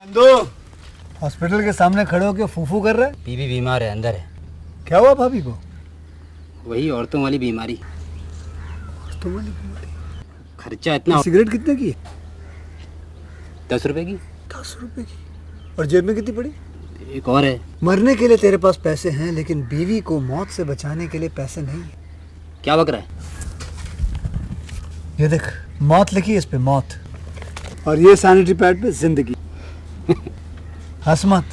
दो हॉस्पिटल के सामने खड़े होकर फूफू कर रहा है। बीवी बीमार है, अंदर है। क्या हुआ भाभी को? वही औरतों वाली बीमारी। औरतों वाली बीमारी? खर्चा इतना। सिगरेट कितने की? 10 रुपए की। 10 रुपए की? और जेब में कितनी पड़ी? एक और है। मरने के लिए तेरे पास पैसे हैं, लेकिन बीवी को मौत से बचाने के लिए पैसे नहीं है। क्या बक रहा है? ये देख, मौत लिखी है इस पे, मौत। और ये सैनिटरी पैड पे जिंदगी। हंस मत।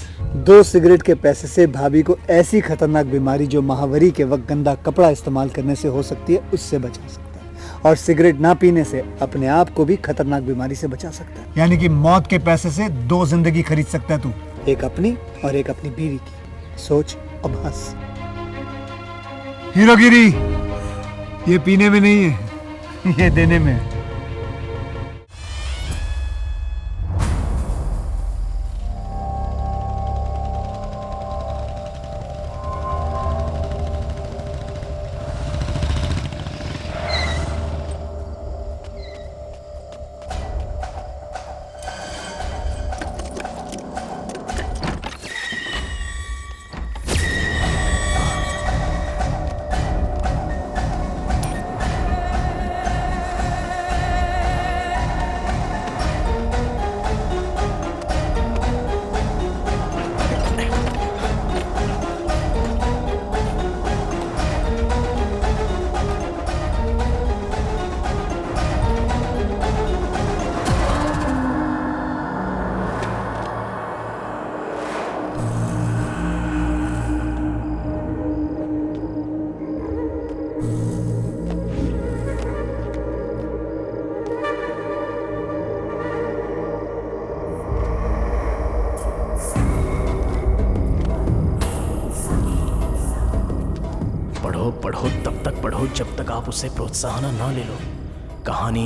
2 सिगरेट के पैसे से भाभी को ऐसी खतरनाक बीमारी जो महावरी के वक्त गंदा कपड़ा इस्तेमाल करने से हो सकती है, उससे बचा सकता है। और सिगरेट ना पीने से अपने आप को भी खतरनाक बीमारी से बचा सकता है। यानी कि मौत के पैसे से 2 जिंदगी खरीद सकता है तू, एक अपनी और एक अपनी बीवी की। सोच अब हंस। हीरोगिरी ये पीने में नहीं है, ये देने में है। पढ़ो तब तक पढ़ो जब तक आप उससे प्रोत्साहन ना ले लो। कहानी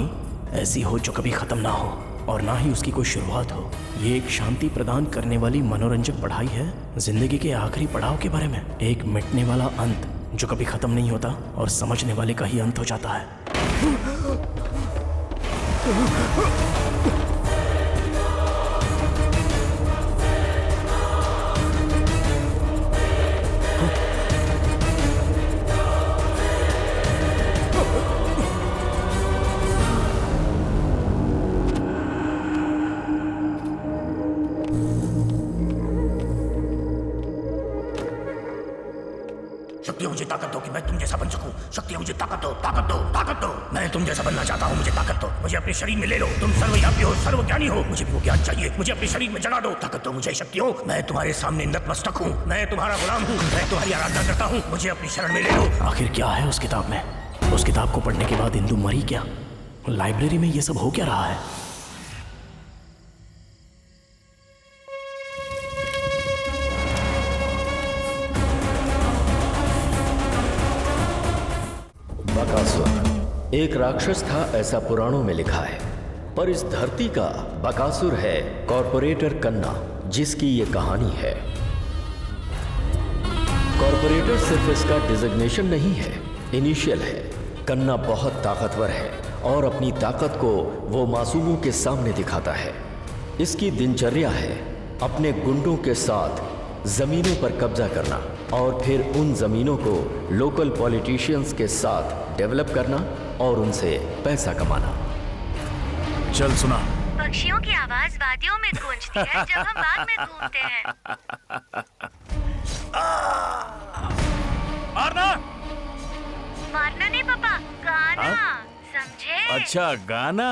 ऐसी हो जो कभी खत्म ना हो और ना ही उसकी कोई शुरुआत हो। ये एक शांति प्रदान करने वाली मनोरंजक पढ़ाई है जिंदगी के आखिरी पड़ाव के बारे में। एक मिटने वाला अंत जो कभी खत्म नहीं होता और समझने वाले का ही अंत हो जाता है। शक्ति मुझे ताकत दो कि मैं तुम जैसा बन सकूं। शक्ति मुझे ताकत दो, ताकत दो, ताकत दो। मैं तुम जैसा बनना चाहता हूं, मुझे ताकत दो। मुझे अपने शरीर में ले लो। तुम सर्वव्यापी हो, सर्वज्ञानी हो। मुझे भी वो ज्ञान चाहिए। मुझे अपने शरीर में जगा दो। ताकत दो मुझे, शक्ति हो। मैं तुम्हारे सामने नतमस्तक हूं। मैं तुम्हारा गुलाम हूं। मैं तुम्हारी आराधना करता हूं। मुझे अपनी शरण में ले लो। आखिर क्या है उस किताब में? उस किताब को पढ़ने के बाद इंदु मरी क्या? लाइब्रेरी में ये सब हो क्या रहा है? बकासुर एक राक्षस था, ऐसा पुराणों में लिखा है। पर इस धरती का बकासुर है कॉर्पोरेटर कन्ना, जिसकी ये कहानी है। कॉर्पोरेटर सिर्फ इसका डिजिग्नेशन नहीं है, इनिशियल है। कन्ना बहुत ताकतवर है और अपनी ताकत को वो मासूमों के सामने दिखाता है। इसकी दिनचर्या है अपने गुंडों के साथ जमीनों पर कब्जा करना और फिर उन जमीनों को लोकल पॉलिटिशियंस के साथ डेवलप करना और उनसे पैसा कमाना। चल सुना। पक्षियों की आवाज वादियों में गूंजती है जब हम बाग में घूमते हैं। मारना मारना नहीं पापा, गाना। समझे? अच्छा, गाना।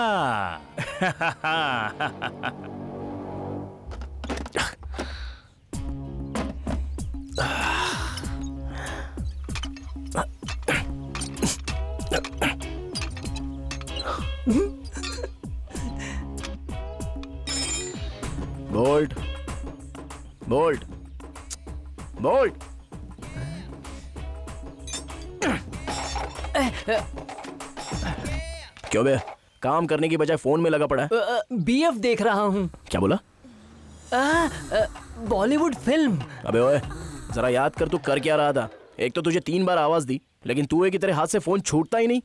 Bolt bolt bolt. क्यों बे, काम करने की बजाय फोन में लगा पड़ा है? बीएफ देख रहा हूँ। क्या बोला? बॉलीवुड फिल्म। अबे ओए, जरा याद कर तू कर क्या रहा था। एक तो तुझे 3 बार आवाज दी, लेकिन तू एक की तरह हाथ से फोन छूटता ही नहीं।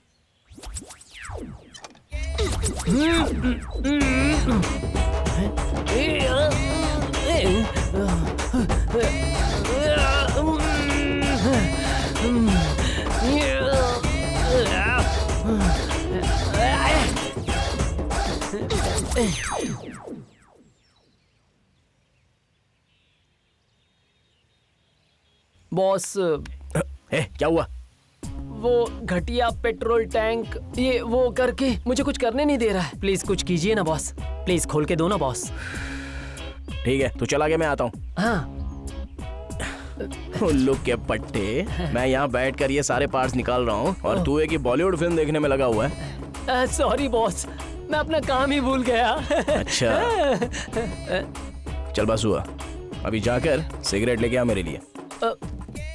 बॉस, क्या हुआ? वो घटिया पेट्रोल टैंक ये वो करके मुझे कुछ करने नहीं दे रहा है। प्लीज कुछ कीजिए ना बॉस, प्लीज खोल के दो ना बॉस। ठीक है, तू चला गया, मैं आता हूँ। हाँ। उल्लू के पट्टे, मैं यहाँ बैठकर ये सारे पार्ट्स निकाल रहा हूँ और तू एक ही बॉलीवुड फिल्म देखने में लगा हुआ है। सॉरी बॉस, मैं अपना काम ही भूल गया। अच्छा, चल बस हुआ, अभी जाकर सिगरेट लेके आ मेरे लिए।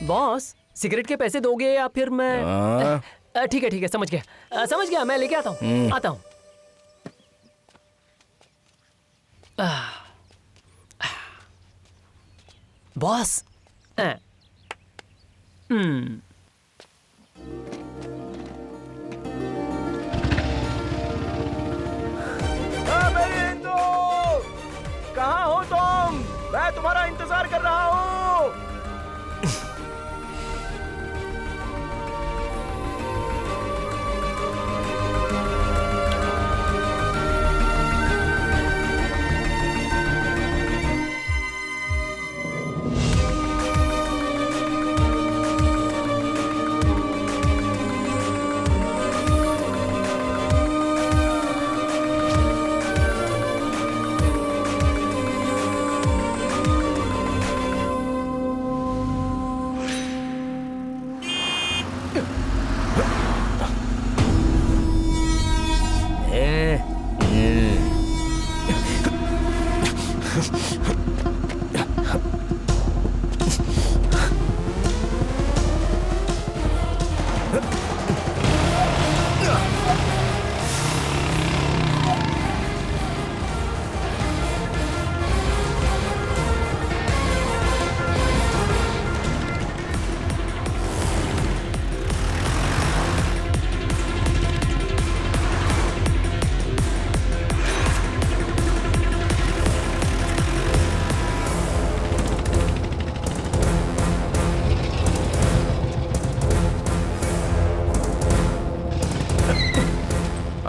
बॉस, सिगरेट के पैसे दोगे या फिर मैं? ठीक है समझ गया, मैं लेके आता हूँ, आता हूँ। बॉस, कहाँ हो तुम? मैं तुम्हारा इंतजार कर रहा हूँ।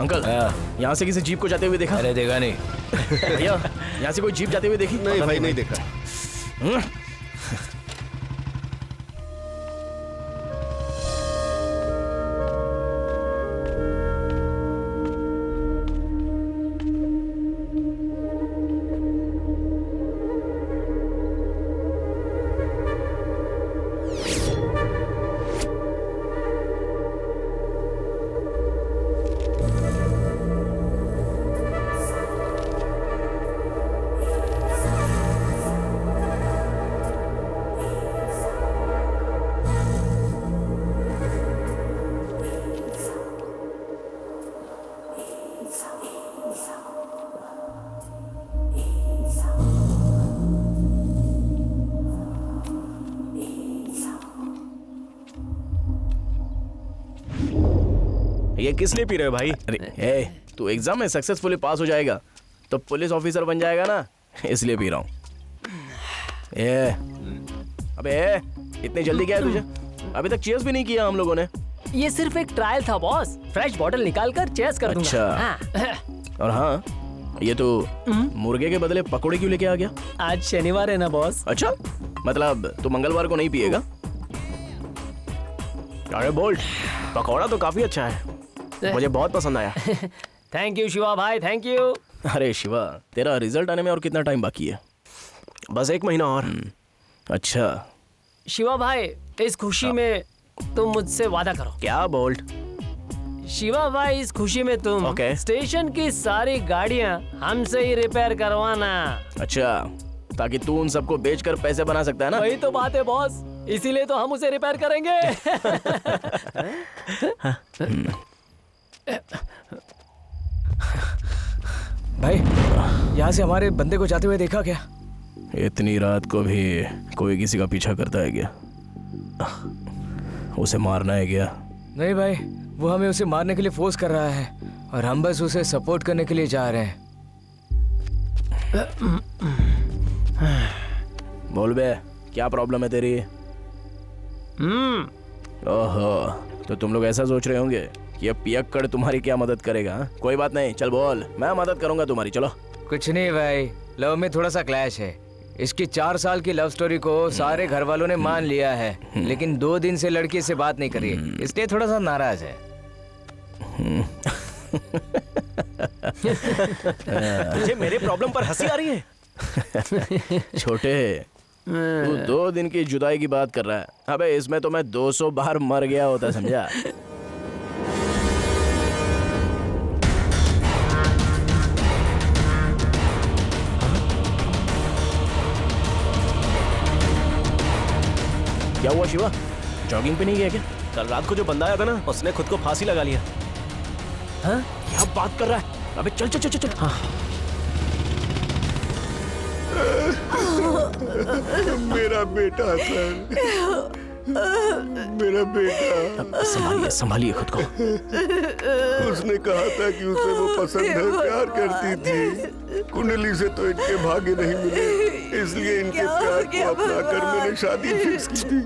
अंकल, यहाँ से किसी जीप को जाते हुए देखा? अरे देखा नहीं। भैया, यहाँ से कोई जीप जाते हुए देखी? नहीं भाई, नहीं देखा। ये किस लिए पी रहे हो भाई? अरे तू एग्जाम में सक्सेसफुली पास हो जाएगा तो पुलिस ऑफिसर बन जाएगा ना, इसलिए पी रहा हूँ। अबे इतनी जल्दी क्या है तुझे? अभी तक चीयर्स भी नहीं किया हम लोगों ने। ये सिर्फ एक ट्रायल था बॉस, फ्रेश बॉटल निकाल कर चेस कर दूंगा। अच्छा। हाँ। और हाँ, ये तो मुर्गे के बदले पकोड़े क्यों लेके आ गया? आज शनिवार है ना बॉस। अच्छा, मतलब तू मंगलवार को नहीं पिएगा? अरे बोल्ट, पकौड़ा तो काफी अच्छा है, मुझे बहुत पसंद आया। थैंक यू शिवा भाई, थैंक यू। अरे शिवा, तेरा रिजल्ट आने में और कितना टाइम बाकी है? बस 1 महीना और। अच्छा शिवा भाई, इस खुशी में तुम मुझसे वादा करो। क्या बोल्ट? शिवा भाई, इस खुशी में तुम स्टेशन की सारी गाड़ियां हमसे ही रिपेयर करवाना। अच्छा, ताकि तू उन सबको बेचकर पैसे बना सकता है ना? वही तो बात है बॉस, इसीलिए तो हम उसे रिपेयर करेंगे। भाई, यहाँ से हमारे बंदे को जाते हुए देखा क्या? इतनी रात को भी कोई किसी का पीछा करता है क्या? उसे मारना है क्या? नहीं भाई, वो हमें उसे मारने के लिए फोर्स कर रहा है और हम बस उसे सपोर्ट करने के लिए जा रहे हैं। बोल बे, क्या प्रॉब्लम है तेरी? ओहो, तो तुम लोग ऐसा सोच रहे होंगे ये पियक्कड़ तुम्हारी क्या मदद करेगा? हाँ? कोई बात नहीं, चल बोल, मैं मदद करूंगा तुम्हारी। चलो। कुछ नहीं भाई, लव में थोड़ा सा क्लैश है। इसकी 4 साल की लव स्टोरी को सारे घर वालों ने मान लिया है, लेकिन 2 दिन से लड़की से बात नहीं करी, इसलिए थोड़ा सा नाराज है। तुझे मेरे प्रॉब्लम पर हंसी आ रही है? छोटे, तू 2 दिन की जुदाई की बात कर रहा है। अबे इसमें तो मैं 200 बार मर गया होता, समझा? क्या हुआ शिवा? जॉगिंग पे नहीं गया क्या? कल रात को जो बंदा आया था ना, उसने खुद को फांसी लगा लिया। हाँ? क्या बात कर रहा है? अबे चल चल चल चल। हाँ। मेरा बेटा सर, मेरा बेटा। संभालिए संभालिए खुद को। उसने कहा था कि उसे वो पसंद है, प्यार करती थी। कुंडली से तो इनके भाग्य नहीं मिले, इसलिए इनके प्यार को अपना कर मैंने शादी फिक्स की थी।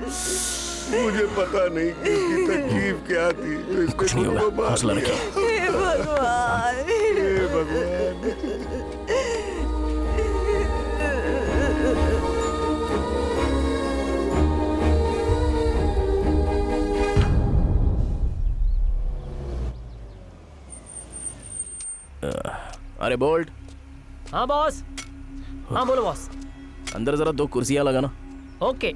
मुझे पता नहीं कि इसकी तकलीफ क्या थी, तो इसने कुछ नहीं होगा, हौसला रखिए। हे भगवान, हे भगवान। अरे बोल्ट। हाँ बॉस। हाँ बोलो बॉस। अंदर जरा 2 कुर्सियां लगाना। ओके।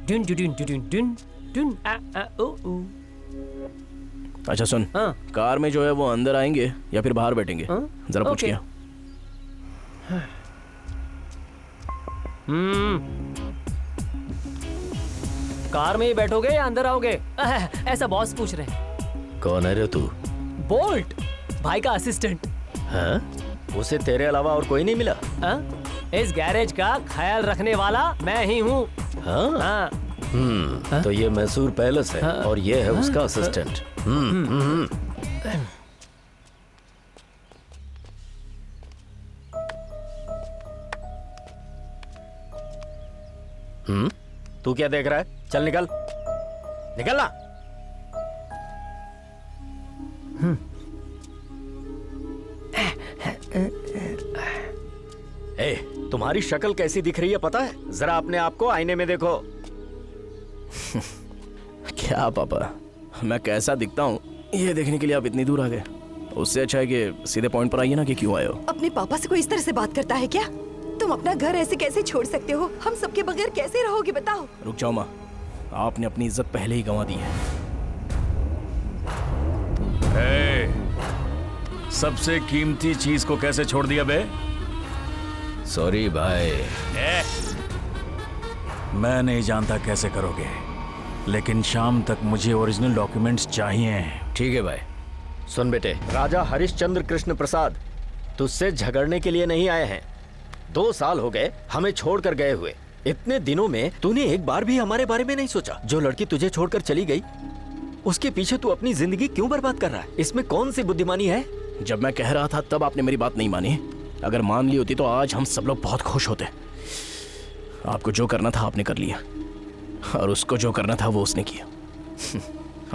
डुन डुन डुन डुन डुन आ आ ओ ओ। अच्छा सुन, हाँ। कार में जो है वो अंदर आएंगे या फिर बाहर बैठेंगे? हाँ? जरा पूछ ओके। क्या। कार में ही बैठोगे या अंदर आओगे? ऐसा बॉस पूछ रहे हैं। कौन है रे तू? बोल्ट, भाई का असिस्टेंट। हाँ? उसे तेरे अलावा और कोई नहीं मिला? हाँ? इस गैरेज का ख्याल रखने वाला मैं ही हूँ। हाँ? हाँ। तो ये मैसूर पैलेस है और ये है उसका असिस्टेंट। तू क्या देख रहा है? चल निकल, निकल ना। ए, तुम्हारी शक्ल कैसी दिख रही है पता है? जरा अपने आप को आईने में देखो। क्या पापा, मैं कैसा दिखता हूँ ये देखने के लिए आप इतनी दूर आ गए? उससे अच्छा है कि सीधे पॉइंट पर आइए ना कि क्यों आए हो। अपने पापा से कोई इस तरह से बात करता है क्या? तुम अपना घर ऐसे कैसे छोड़ सकते हो? हम सबके बगैर कैसे रहोगे बताओ? रुक जाओ माँ, आपने अपनी इज्जत पहले ही गंवा दी है। सबसे कीमती चीज को कैसे छोड़ दिया बे? सॉरी भाई। मैं नहीं जानता कैसे करोगे, लेकिन शाम तक मुझे ओरिजिनल डॉक्यूमेंट्स चाहिए। ठीक है भाई। सुन बेटे, राजा हरिश्चंद्र कृष्ण प्रसाद तुझसे झगड़ने के लिए नहीं आए हैं। 2 साल हो गए हमें छोड़कर गए हुए। इतने दिनों में तूने एक बार भी हमारे बारे में नहीं सोचा। जो लड़की तुझे छोड़कर चली गई उसके पीछे तू अपनी जिंदगी क्यों बर्बाद कर रहा है? इसमें कौन सी बुद्धिमानी है? जब मैं कह रहा था तब आपने मेरी बात नहीं मानी। अगर मान ली होती तो आज हम सब लोग बहुत खुश होते। आपको जो करना था आपने कर लिया, और उसको जो करना था वो उसने किया।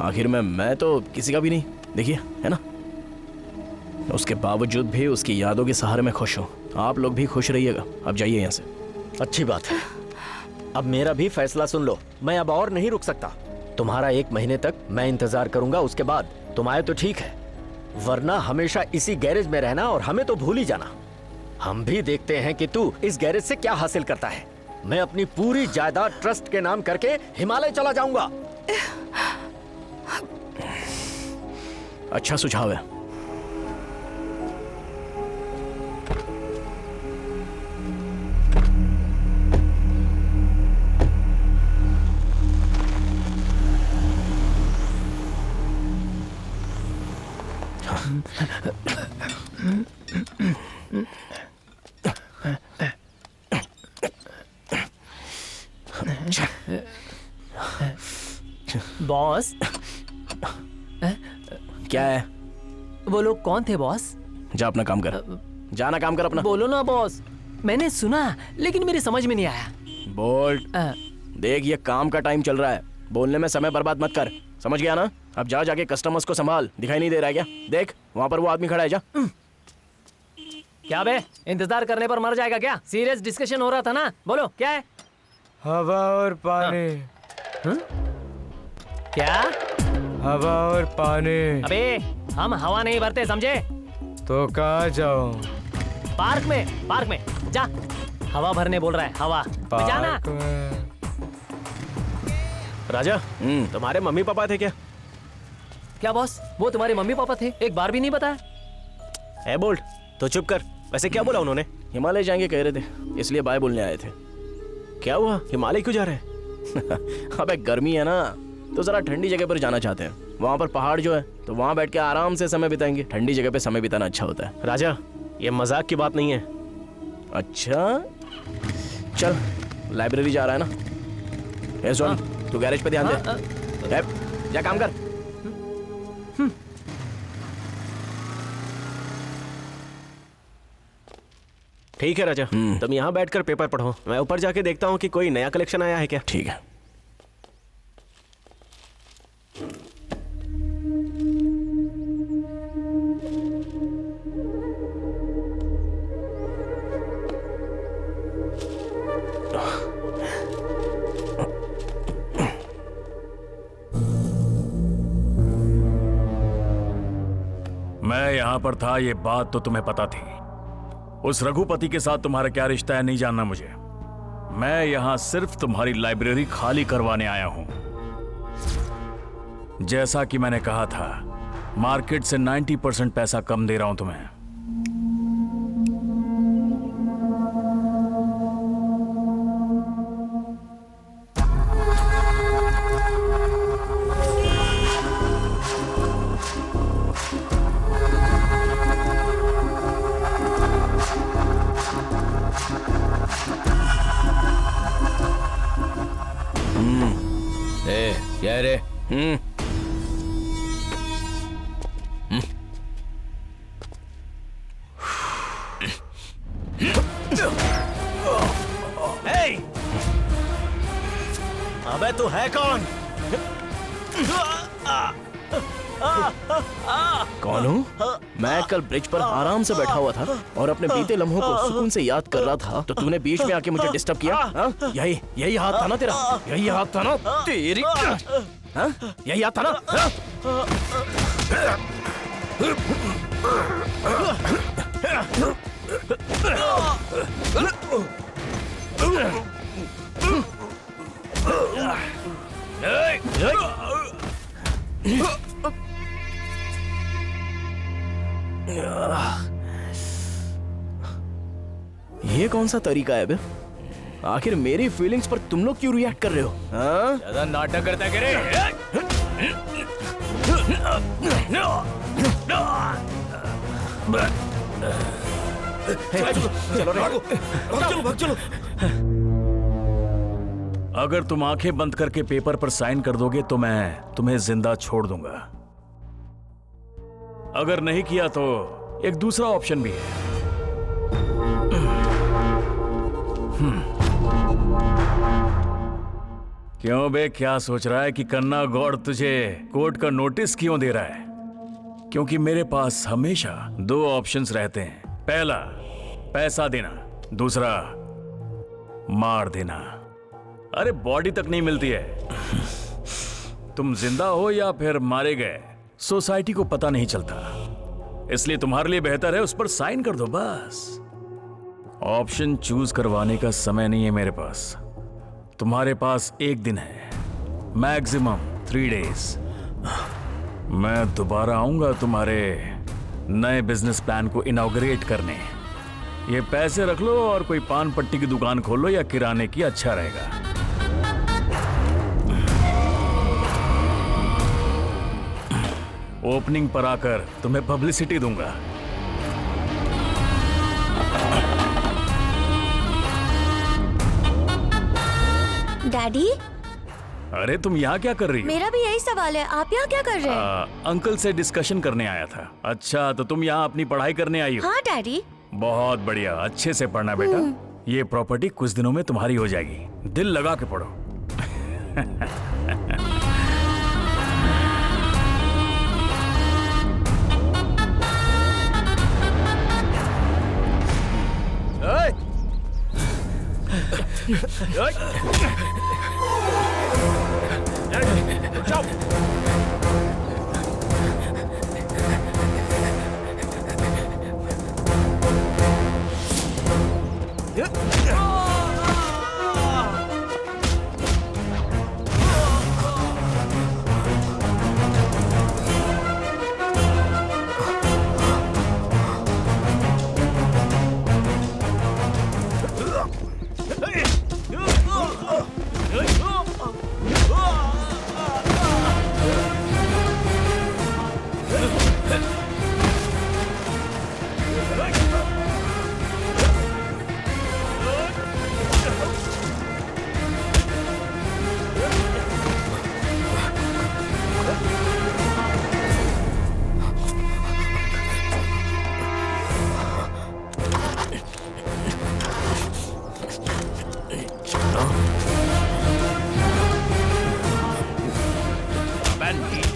आखिर में मैं तो किसी का भी नहीं, देखिए है ना। उसके बावजूद भी उसकी यादों के सहारे में खुश हूँ। आप लोग भी खुश रहिएगा। अब जाइए यहाँ से। अच्छी बात है। अब मेरा भी फैसला सुन लो। मैं अब और नहीं रुक सकता। तुम्हारा 1 महीने तक मैं इंतजार करूंगा, उसके बाद तुम आए तो ठीक है, वरना हमेशा इसी गैरेज में रहना और हमें तो भूल ही जाना। हम भी देखते हैं कि तू इस गैरेज से क्या हासिल करता है। मैं अपनी पूरी जायदाद ट्रस्ट के नाम करके हिमालय चला जाऊंगा। अच्छा सुझाव है। बॉस, क्या है? वो लोग कौन थे बॉस? जा अपना काम कर, जाना काम कर अपना। बोलो ना बॉस। मैंने सुना लेकिन मेरी समझ में नहीं आया। बोल्ट, देख ये काम का टाइम चल रहा है, बोलने में समय बर्बाद मत कर। समझ गया ना? अब जा जाके कस्टमर्स को संभाल। दिखाई नहीं दे रहा है क्या? देख वहां पर वो आदमी खड़ा है, जा। क्या बे, इंतजार करने पर मर जाएगा क्या? सीरियस डिस्कशन हो रहा था ना, बोलो क्या है? हवा और पानी। क्या? हवा और पानी। अबे हम हवा नहीं भरते, समझे? तो कहाँ जाऊं? पार्क में जा। हवा भरने बोल रहा है, हवा में जाना। राजा, तुम्हारे मम्मी पापा थे क्या? क्या बॉस, वो तुम्हारे मम्मी पापा थे? एक बार भी नहीं बताया। ए बोल्ट, तो चुप कर। वैसे क्या बोला उन्होंने? हिमालय जाएंगे कह रहे थे, इसलिए बाय बोलने आए थे। क्या हुआ, हिमालय क्यों जा रहे हैं? अबे गर्मी है ना, तो जरा ठंडी जगह पर जाना चाहते हैं। वहाँ पर पहाड़ जो है, तो वहाँ बैठ के आराम से समय बिताएंगे। ठंडी जगह पे समय बिताना अच्छा होता है। राजा, ये मजाक की बात नहीं है। अच्छा चल, लाइब्रेरी जा रहा है ना? ए सोन, तू गैरेज पे ध्यान दे। जा काम कर। ठीक है राजा, तुम यहाँ बैठकर पेपर पढ़ो। मैं ऊपर जाके देखता हूँ कि कोई नया कलेक्शन आया है क्या। ठीक है। मैं यहां पर था, ये बात तो तुम्हें पता थी। उस रघुपति के साथ तुम्हारा क्या रिश्ता है नहीं जानना मुझे। मैं यहां सिर्फ तुम्हारी लाइब्रेरी खाली करवाने आया हूं। जैसा कि मैंने कहा था, मार्केट से 90% पैसा कम दे रहा हूं तुम्हें। क्या रे? अबे तू है कौन? कौन हूँ? मैं कल ब्रिज पर आराम से बैठा हुआ था और अपने बीते लम्हों को सुकून से याद कर रहा था, तो तूने बीच में आके मुझे डिस्टर्ब किया। यही हाथ था ना तेरा? यही हाथ था ना तेरी? यही हाथ था ना? ये कौन सा तरीका है बे? आखिर मेरी फीलिंग्स पर तुम लोग क्यों रिएक्ट कर रहे हो? ज्यादा नाटक करता है क्या रे? चलो भाग चलो। अगर तुम आंखें बंद करके पेपर पर साइन कर दोगे तो मैं तुम्हें जिंदा छोड़ दूंगा। अगर नहीं किया तो एक दूसरा ऑप्शन भी है। क्यों बे, क्या सोच रहा है कि कन्ना गौड़ तुझे कोर्ट का नोटिस क्यों दे रहा है? क्योंकि मेरे पास हमेशा दो ऑप्शंस रहते हैं। पहला, पैसा देना। दूसरा, मार देना। अरे बॉडी तक नहीं मिलती है। तुम जिंदा हो या फिर मारे गए, सोसाइटी को पता नहीं चलता। इसलिए तुम्हारे लिए बेहतर है उस पर साइन कर दो बस। ऑप्शन चूज करवाने का समय नहीं है मेरे पास। तुम्हारे पास एक दिन है, मैक्सिमम 3 डेज। मैं दोबारा आऊंगा तुम्हारे नए बिजनेस प्लान को इनॉग्रेट करने। ये पैसे रख लो और कोई पान पट्टी की दुकान खोल लो या किराने की, अच्छा रहेगा। ओपनिंग पर आकर तुम्हें पब्लिसिटी दूंगा। डैडी, अरे तुम यहाँ क्या कर रही हो? मेरा भी यही सवाल है, आप यहाँ क्या कर रहे हैं? अंकल से डिस्कशन करने आया था। अच्छा, तो तुम यहाँ अपनी पढ़ाई करने आई हो? हाँ डैडी। बहुत बढ़िया, अच्छे से पढ़ना बेटा। ये प्रॉपर्टी कुछ दिनों में तुम्हारी हो जाएगी। दिल लगा के पढ़ो।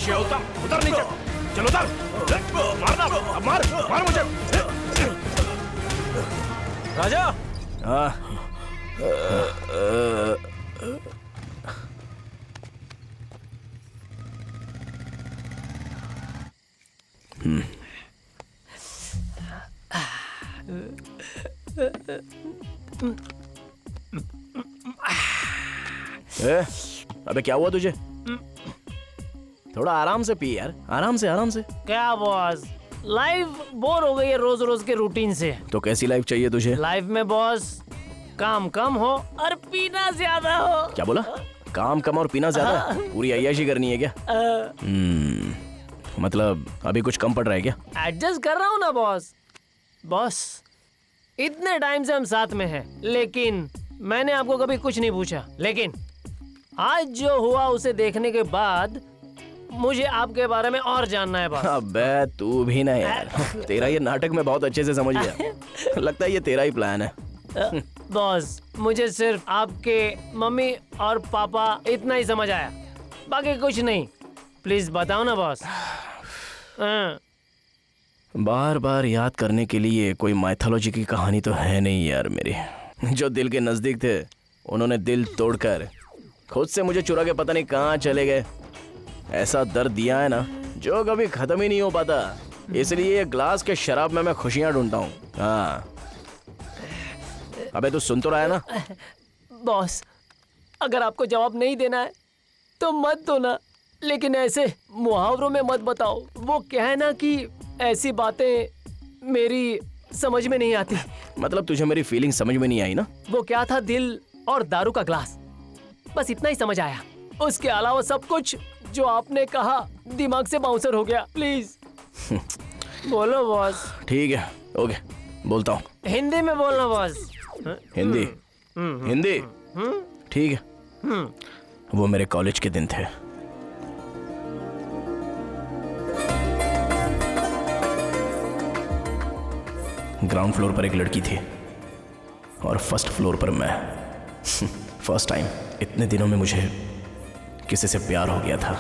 नीचे उतर नीचे, चलो उतर, मारना, अब मार मुझे। राजा। हाँ। अबे क्या हुआ तुझे? थोड़ा आराम से पी यार, आराम से। क्या बॉस, लाइफ बोर हो गई है रोज रोज के रूटीन से। तो कैसी लाइफ चाहिए तुझे? लाइफ में बॉस काम कम हो और पीना ज्यादा हो। क्या बोला? काम कम और पीना ज्यादा? पूरी अय्याशी करनी है क्या? मतलब अभी कुछ कम पड़ रहा है क्या? एडजस्ट कर रहा हूँ ना बॉस। इतने टाइम से हम साथ में हैं, लेकिन मैंने आपको कभी कुछ नहीं पूछा। लेकिन आज जो हुआ उसे देखने के बाद मुझे आपके बारे में और जानना है बॉस। अबे तू भी ना यार, तेरा ये नाटक मैं बहुत अच्छे से समझ गया। लगता है ये तेरा ही प्लान है। बॉस मुझे सिर्फ आपके मम्मी और पापा इतना ही समझ आया, बाकी कुछ नहीं। प्लीज बताओ ना बॉस। बार बार याद करने के लिए कोई माइथोलॉजी की कहानी तो है नहीं यार मेरी। जो दिल के नजदीक थे उन्होंने दिल तोड़कर खुद से मुझे चुरा के पता नहीं कहाँ चले गए। ऐसा दर्द दिया है ना जो कभी खत्म ही नहीं हो पाता। इसलिए ये ग्लास के शराब में मैं खुशियां ढूंढता हूँ। हाँ अबे तू सुन तो रहा है ना? बॉस अगर आपको जवाब नहीं देना है तो मत दो ना, लेकिन ऐसे मुहावरों में मत बताओ। वो क्या है ना कि ऐसी बातें मेरी समझ में नहीं आती। मतलब तुझे मेरी फीलिंग समझ में नहीं आई ना? वो क्या था, दिल और दारू का ग्लास, बस इतना ही समझ आया। उसके अलावा सब कुछ जो आपने कहा दिमाग से बाउंसर हो गया। प्लीज बोलो बॉस। ठीक है ओके बोलता हूँ। हिंदी में बोलना बॉस। हिंदी? हिंदी ठीक है। वो मेरे कॉलेज के दिन थे। ग्राउंड फ्लोर पर एक लड़की थी और फर्स्ट फ्लोर पर मैं। फर्स्ट टाइम इतने दिनों में मुझे किसी से प्यार हो गया था।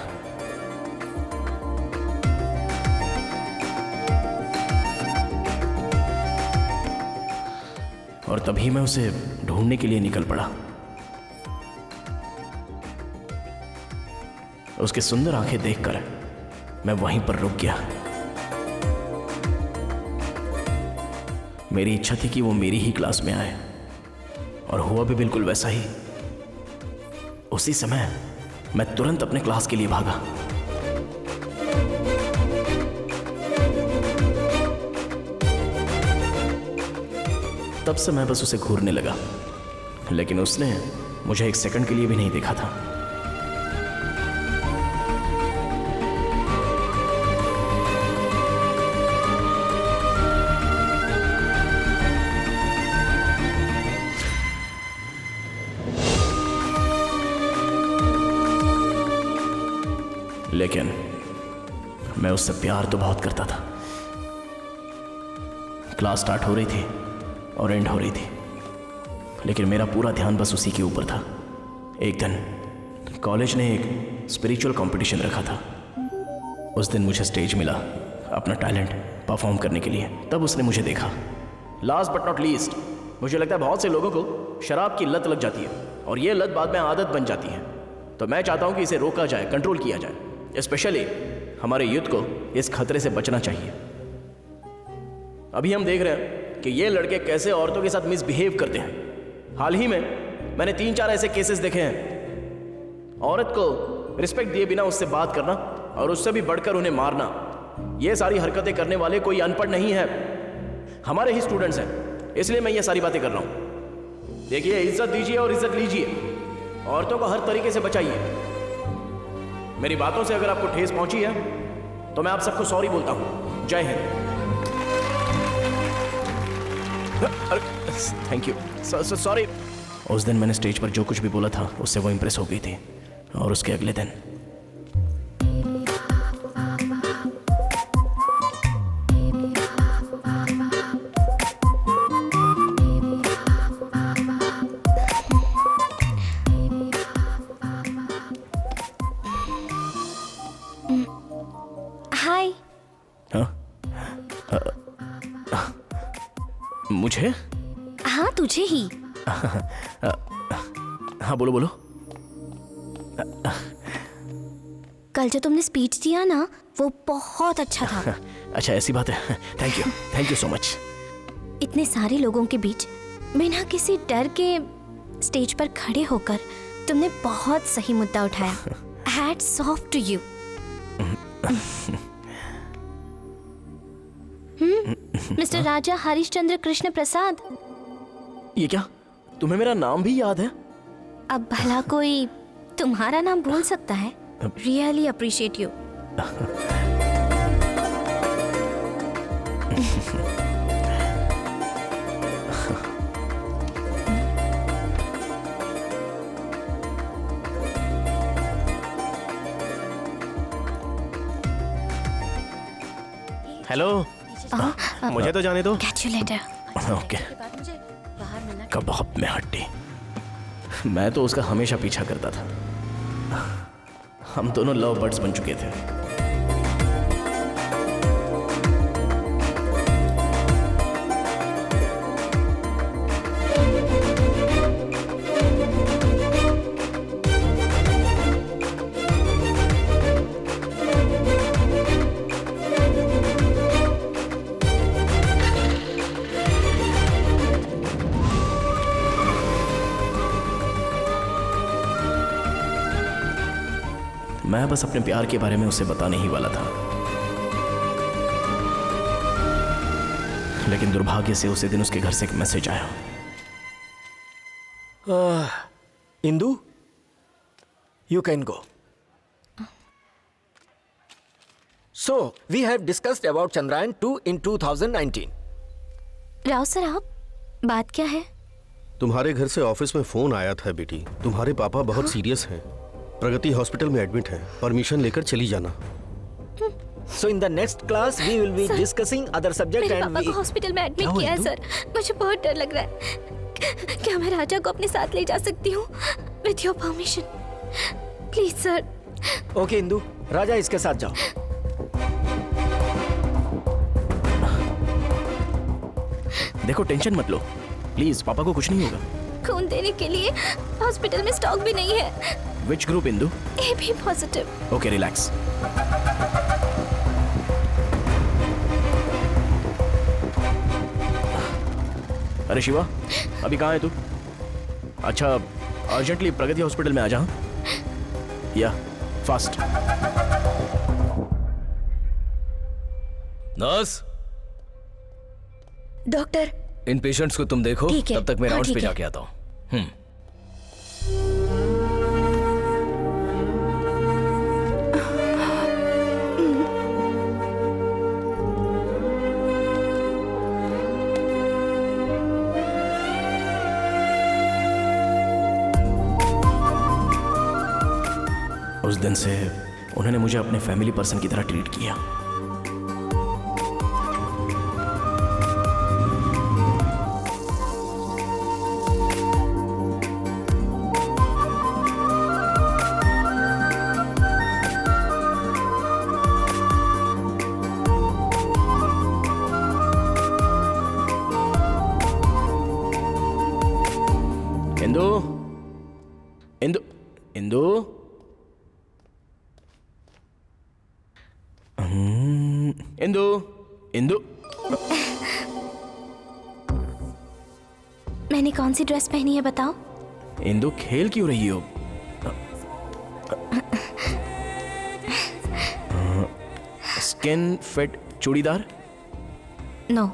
और तभी मैं उसे ढूंढने के लिए निकल पड़ा। उसकी सुंदर आंखें देखकर मैं वहीं पर रुक गया। मेरी इच्छा थी कि वो मेरी ही क्लास में आए, और हुआ भी बिल्कुल वैसा ही। उसी समय मैं तुरंत अपने क्लास के लिए भागा। तब से मैं बस उसे घूरने लगा, लेकिन उसने मुझे एक सेकंड के लिए भी नहीं देखा था। लेकिन मैं उससे प्यार तो बहुत करता था। क्लास स्टार्ट हो रही थी और एंड हो रही थी, लेकिन मेरा पूरा ध्यान बस उसी के ऊपर था। एक दिन कॉलेज ने एक स्पिरिचुअल कंपटीशन रखा था। उस दिन मुझे स्टेज मिला अपना टैलेंट परफॉर्म करने के लिए। तब उसने मुझे देखा। लास्ट बट नॉट लीस्ट मुझे लगता है बहुत से लोगों को शराब की लत लग जाती है और ये लत बाद में आदत बन जाती है। तो मैं चाहता हूं कि इसे रोका जाए, कंट्रोल किया जाए। स्पेशली हमारे यूथ को इस खतरे से बचना चाहिए। अभी हम देख रहे हैं कि ये लड़के कैसे औरतों के साथ मिसबिहेव करते हैं। हाल ही में मैंने 3-4 ऐसे केसेस देखे हैं। औरत को रिस्पेक्ट दिए बिना उससे बात करना और उससे भी बढ़कर उन्हें मारना, ये सारी हरकतें करने वाले कोई अनपढ़ नहीं है, हमारे ही स्टूडेंट्स हैं। इसलिए मैं ये सारी बातें कर रहा हूं। देखिए, इज्जत दीजिए और इज्जत लीजिए। औरतों को हर तरीके से बचाइए। मेरी बातों से अगर आपको ठेस पहुंची है तो मैं आप सबको सॉरी बोलता हूं। जय हिंद। Thank you, sorry. उस दिन मैंने स्टेज पर जो कुछ भी बोला था उससे वो इंप्रेस हो गई थी और उसके अगले दिन हाय। मुझे? हाँ, तुझे ही। हाँ, बोलो बोलो। कल जो तुमने स्पीच दिया ना, वो बहुत अच्छा था। अच्छा, ऐसी बात है। Thank you so much. इतने सारे लोगों के बीच बिना किसी डर के स्टेज पर खड़े होकर तुमने बहुत सही मुद्दा उठाया। Hats off to you. Mister Raja Harishchandra Krishna Prasad. ये क्या, तुम्हें मेरा नाम भी याद है? अब भला कोई तुम्हारा नाम भूल सकता है? Really appreciate you. हेलो, मुझे तो जाने दो। Catch you later. ओके। कबाब में हड्डी। मैं तो उसका हमेशा पीछा करता था। हम दोनों लव बर्ड्स बन चुके थे। मैं बस अपने प्यार के बारे में उसे बताने ही वाला था, लेकिन दुर्भाग्य से उसी दिन उसके घर से एक मैसेज आया। Indu, you can go. So, we have discussed about Chandrayaan 2 in 2019. Rao sir, आप बात क्या है? तुम्हारे घर से ऑफिस में फोन आया था बेटी। तुम्हारे पापा बहुत सीरियस हैं, प्रगति हॉस्पिटल में एडमिट हैं। परमिशन लेकर चली जाना। So in the next class we will be discussing other subject मेरे and पापा we. को हॉस्पिटल में एडमिट किया है सर। मुझे बहुत डर लग रहा है। क्या मैं राजा को अपने साथ ले जा सकती हूँ? With your permission, please sir. Okay Indu, Raja इसके साथ जाओ। देखो, टेंशन मत लो प्लीज, पापा को कुछ नहीं होगा। खून देने के लिए हॉस्पिटल में स्टॉक भी नहीं है। Which group Indu? AB positive. Okay, relax. अरे शिवा, अभी कहाँ है तू? अच्छा, अर्जेंटली प्रगति हॉस्पिटल में आ जा। या फास्ट। नर्स, डॉक्टर, इन पेशेंट्स को तुम देखो, ठीक है। तब तक मैं हाँ, राउंड्स पे ठीक है। जाके आता हूँ। उस दिन से उन्होंने मुझे अपने फैमिली पर्सन की तरह ट्रीट किया। इंदु, इंदु, इंदु। इंदु, इंदु। मैंने कौन सी ड्रेस पहनी है बताओ? इंदु खेल क्यों रही हो? Skin fit churidar? No.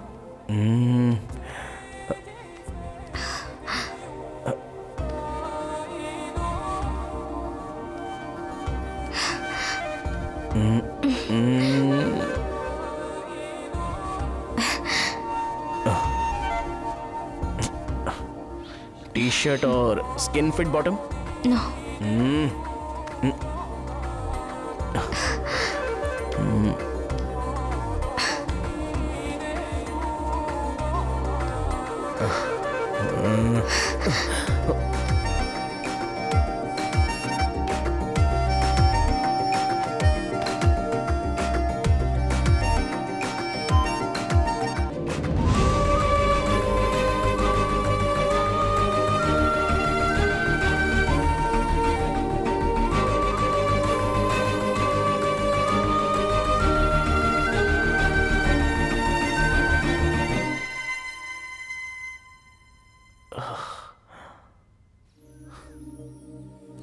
T shirt और स्किन फिट बॉटम? नो।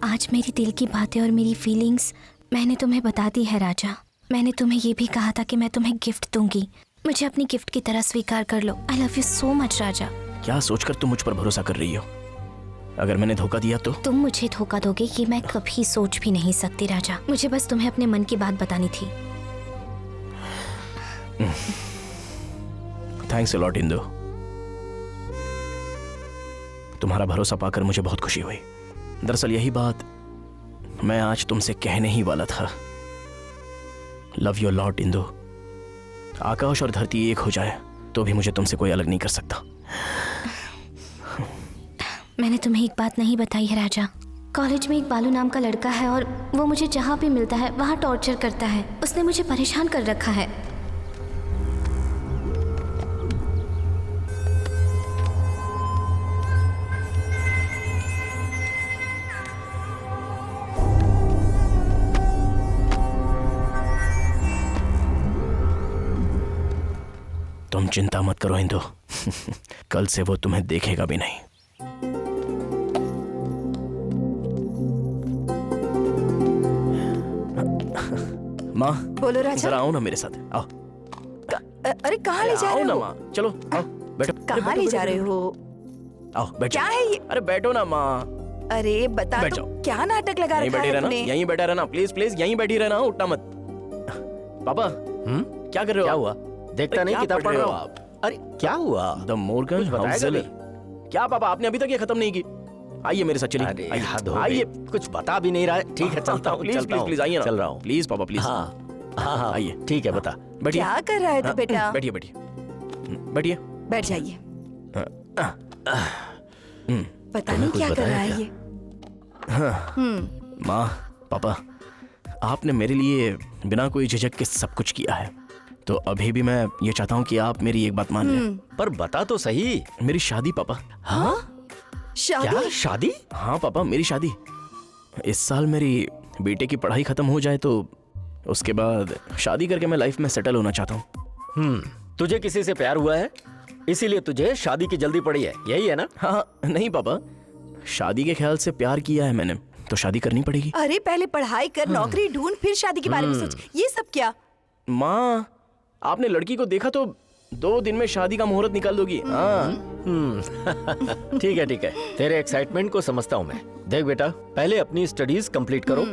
आज मेरी दिल की बातें और मेरी फीलिंग्स मैंने तुम्हें बता दी है राजा। मैंने तुम्हें ये भी कहा था कि मैं तुम्हें गिफ्ट दूंगी। मुझे अपनी गिफ्ट की तरह स्वीकार कर लो। I love you so much Raja. क्या सोचकर तुम मुझ पर भरोसा कर रही हो? अगर मैंने धोखा दिया तो? तुम मुझे धोखा दोगे ये मैं कभी सोच भी नहीं सकती राजा। मुझे बस तुम्हें अपने मन की बात बतानी थी। Thanks a lot Indu. तुम्हारा भरोसा पाकर मुझे बहुत खुशी हुई। दरअसल यही बात मैं आज तुमसे कहने ही वाला था। Love you lot Indu. आकाश और धरती एक हो जाए तो भी मुझे तुमसे कोई अलग नहीं कर सकता। मैंने तुम्हें एक बात नहीं बताई है राजा। कॉलेज में एक बालू नाम का लड़का है और वो मुझे जहाँ भी मिलता है वहाँ टॉर्चर करता है। उसने मुझे परेशान कर रखा है। तुम चिंता मत करो इंदु। कल से वो तुम्हें देखेगा भी नहीं। माँ बोलो राजा। जरा आओ ना मेरे साथ। आओ। अरे कहाँ ले जा रहे आओ ना हो? माँ, चलो आओ बैठो। कहाँ ले जा रहे हो? आओ बैठो। क्या है ये? अरे बैठो ना माँ। अरे बता बैठ तो जाओ। क्या नाटक लगा यहीं रखा बैठे है रहना, तूने? यहीं बैठा रहना, प्लीज प्लीज यहीं बैठी रहना, उठना मत। पापा क्या कर रहे हो? क्या आप? हुआ? देखता अरे नहीं क्या किताब पढ़ रहे हो आप? अरे क्या हुआ? द मोर्गन कुछ बताएगा हाउसल। नहीं? क्या पापा आपने अभी तक ये खत्म नहीं की? आइए मेरे साथ चलिए। अरे आइए, हद हो गई। आइए। कुछ बता भी नहीं रहा है। ठीक है चलता हूँ, प्लीज प्लीज प्लीज आइए ना। चल रहा हूँ। प्लीज पापा प्लीज। हाँ हाँ हाँ आइए। ठीक है बता। बैठिए। क्या कर रहा है तू बेटा? बैठिए बैठिए बैठिए। बैठ जाइए। पता तुम्हें नहीं कुछ क्या कर बताया रहा है क्या? ये। माँ पापा आपने मेरे लिए बिना कोई झिझक के सब कुछ किया है, तो अभी भी मैं ये चाहता हूँ कि आप मेरी एक बात मान लें। पर बता तो सही। मेरी शादी पापा। हाँ शादी? क्या शादी? हाँ पापा मेरी शादी। इस साल मेरी बेटे की पढ़ाई खत्म हो जाए तो उसके बाद शादी करके मैं लाइफ में सेटल होना चाहता हूँ। तुझे किसी से प्यार हुआ है इसीलिए तुझे शादी की जल्दी पड़ी है, यही है ना? हाँ नहीं पापा, शादी के ख्याल से प्यार किया है मैंने तो शादी करनी पड़ेगी। अरे पहले पढ़ाई कर, नौकरी ढूंढ, फिर शादी के बारे में सोच। ये सब क्या? माँ आपने लड़की को देखा तो 2 दिन में शादी का मुहूर्त निकाल दोगी। हाँ ठीक है तेरे एक्साइटमेंट को समझता हूँ मैं। देख बेटा पहले अपनी स्टडीज कंप्लीट करो,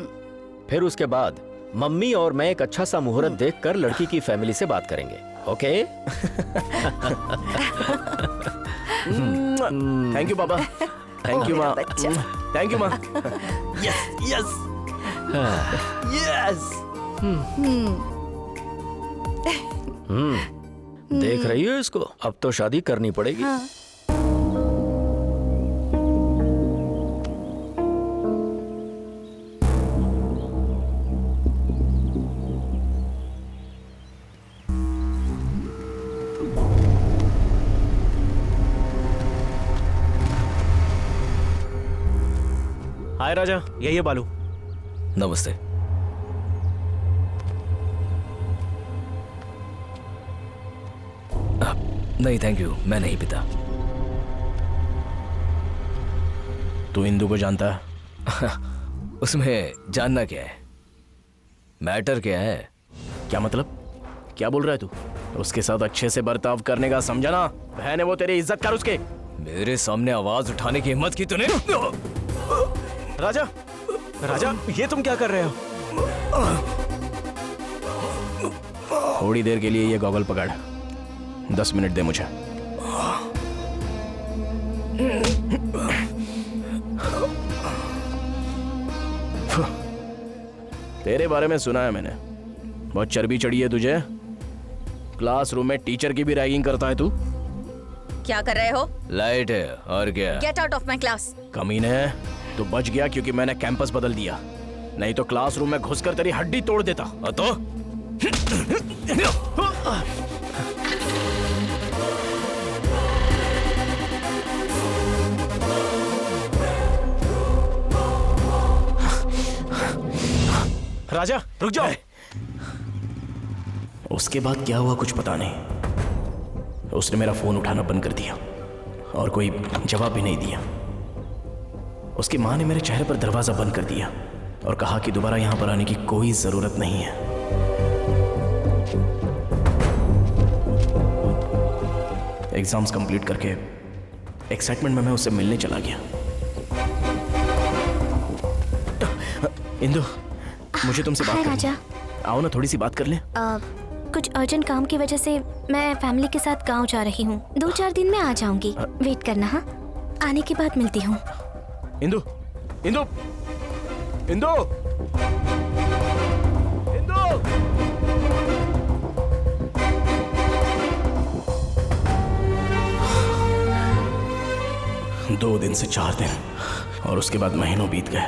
फिर उसके बाद मम्मी और मैं एक अच्छा सा मुहूर्त देखकर लड़की की फैमिली से बात करेंगे। ओके? थैंक यू पापा। थैंक यू माँ। थैंक यू माँ। Yes yes yes. देख रही हो इसको? अब तो शादी करनी पड़ेगी। हाँ। हाय राजा, यही है बालू। नमस्ते। नहीं थैंक यू, मैं नहीं पीता। तू इंदू को जानता है? उसमें जानना क्या है? मैटर क्या है? क्या मतलब? क्या बोल रहा है तू? उसके साथ अच्छे से बर्ताव करने का समझा ना? बहन है वो, तेरी इज्जत कर उसके। मेरे सामने आवाज उठाने की हिम्मत की तूने? राजा, राजा, ये तुम क्या कर रहे हो? थोड़ी देर के लिए ये गॉगल पकड़, 10 मिनट दे मुझे। तेरे बारे में सुना है मैंने, बहुत चर्बी चढ़ी है तुझे। क्लासरूम में टीचर की भी रैगिंग करता है तू। क्या कर रहे हो? लाइट है और क्या? Get out of my class. कमीने, तू बच गया क्योंकि मैंने कैंपस बदल दिया, नहीं तो क्लासरूम में घुसकर तेरी हड्डी तोड़ देता। तो राजा रुक जाओ। उसके बाद क्या हुआ कुछ पता नहीं। उसने मेरा फोन उठाना बंद कर दिया और कोई जवाब भी नहीं दिया। उसकी माँ ने मेरे चेहरे पर दरवाजा बंद कर दिया और कहा कि दोबारा यहां पर आने की कोई जरूरत नहीं है। एग्जाम्स कंप्लीट करके एक्साइटमेंट में मैं उससे मिलने चला गया। इंदु, मुझे तुमसे बात हाय करनी राजा। है। आओ ना, थोड़ी सी बात कर ले। कुछ अर्जेंट काम की वजह से मैं फैमिली के साथ गांव जा रही हूँ। 2-4 दिन में आ जाऊंगी। वेट करना। हाँ, आने के बाद मिलती हूँ। इंदु, इंदु, इंदु, इंदु। 2 दिन से 4 दिन और उसके बाद महीनों बीत गए।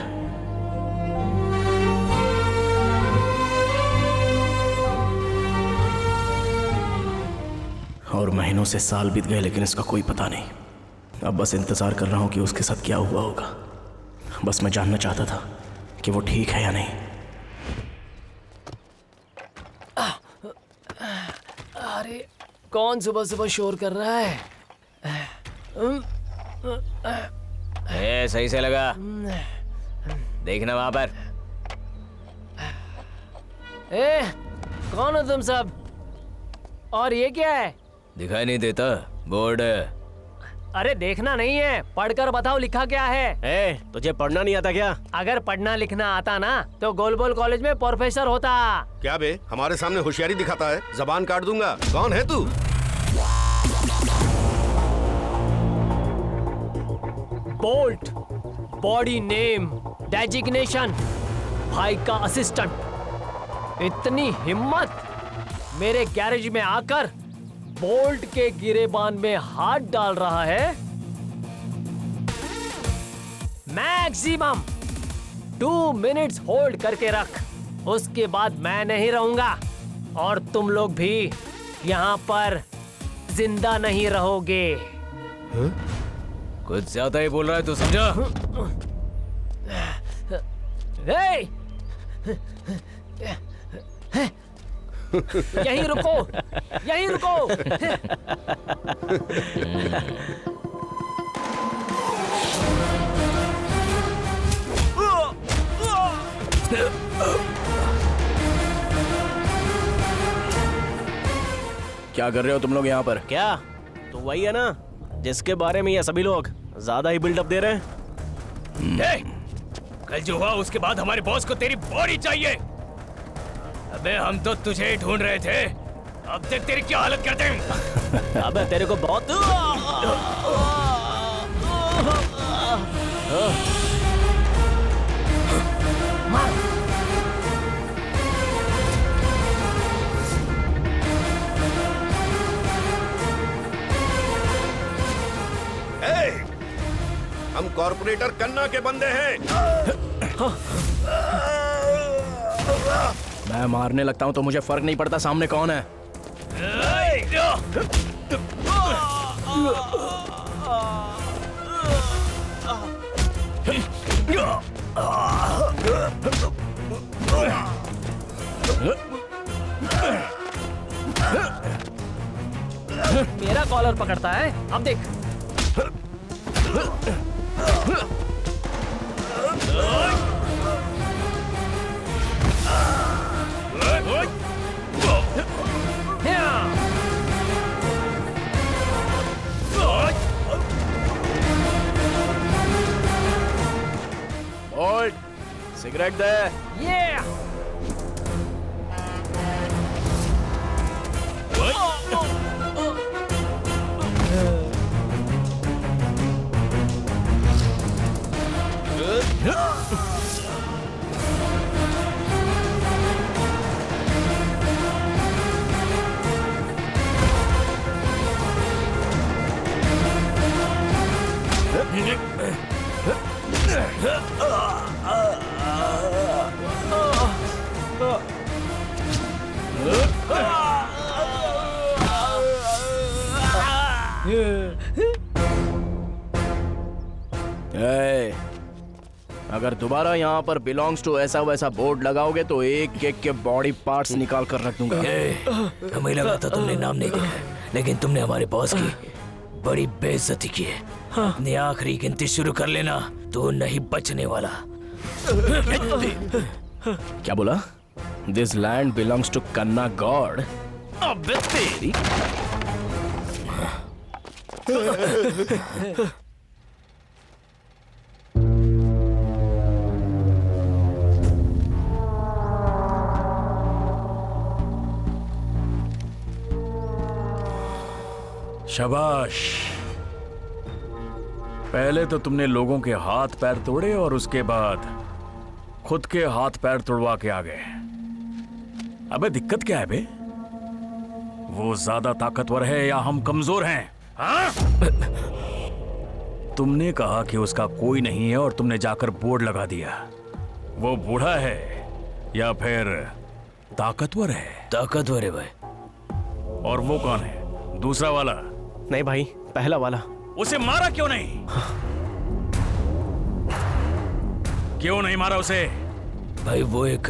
और महीनों से साल बीत गए, लेकिन इसका कोई पता नहीं। अब बस इंतजार कर रहा हूं कि उसके साथ क्या हुआ होगा। बस मैं जानना चाहता था कि वो ठीक है या नहीं। अरे कौन सुबह सुबह शोर कर रहा है? सही से लगा, देखना वहां पर। कौन हो तुम सब? और ये क्या है? दिखाई नहीं देता? बोर्ड है। अरे देखना नहीं है, पढ़कर बताओ लिखा क्या है। तुझे पढ़ना नहीं आता क्या? अगर पढ़ना लिखना आता ना तो गोलबोल कॉलेज में प्रोफेसर होता। क्या बे, हमारे सामने होशियारी दिखाता है? जबान काट दूंगा। कौन है तू? बोल्ट, बॉडी नेम, डेजिग्नेशन, भाई का असिस्टेंट। इतनी हिम्मत मेरे गैरेज में आकर बोल्ट के गिरेबान में हाथ डाल रहा है। मैक्सिमम 2 मिनट्स होल्ड करके रख, उसके बाद मैं नहीं रहूंगा और तुम लोग भी यहाँ पर जिंदा नहीं रहोगे। कुछ ज्यादा ही बोल रहा है तू, समझा? यहीं रुको, यहीं रुको। क्या कर रहे हो तुम लोग यहाँ पर? क्या तो वही है ना जिसके बारे में ये सभी लोग ज्यादा ही बिल्डअप दे रहे हैं। कल जो हुआ उसके बाद हमारे बॉस को तेरी बॉडी चाहिए। अबे हम तो तुझे ही ढूंढ रहे थे, अब देख तेरी क्या हालत करते हैं। अबे तेरे को बहुत हम कॉर्पोरेटर कन्ना के बंदे हैं। मैं मारने लगता हूँ तो मुझे फर्क नहीं पड़ता सामने कौन है। मेरा कॉलर पकड़ता है, अब देख। ओए, सिगरेट दे। अगर दोबारा यहाँ पर बिलोंग्स टू ऐसा वैसा बोर्ड लगाओगे तो एक एक के बॉडी पार्ट्स निकाल कर रख दूंगा। हमें लगा था तुमने नाम नहीं लिखा है, लेकिन तुमने हमारे बॉस की बड़ी बेइज्जती की है। अपनी आखिरी गिनती शुरू कर लेना, तू नहीं बचने वाला। क्या बोला? दिस लैंड बिलोंग्स टू कन्ना गॉड। अबे तेरी। शाबाश। पहले तो तुमने लोगों के हाथ पैर तोड़े और उसके बाद खुद के हाथ पैर तोड़वा के आ गए। अबे दिक्कत क्या है बे? वो ज्यादा ताकतवर है या हम कमजोर हैं? हाँ? तुमने कहा कि उसका कोई नहीं है और तुमने जाकर बोर्ड लगा दिया। वो बूढ़ा है या फिर ताकतवर है? ताकतवर है भाई। और वो कौन है? दूसरा वाला? नहीं भाई, पहला वाला। उसे मारा क्यों नहीं? क्यों नहीं मारा उसे? भाई वो एक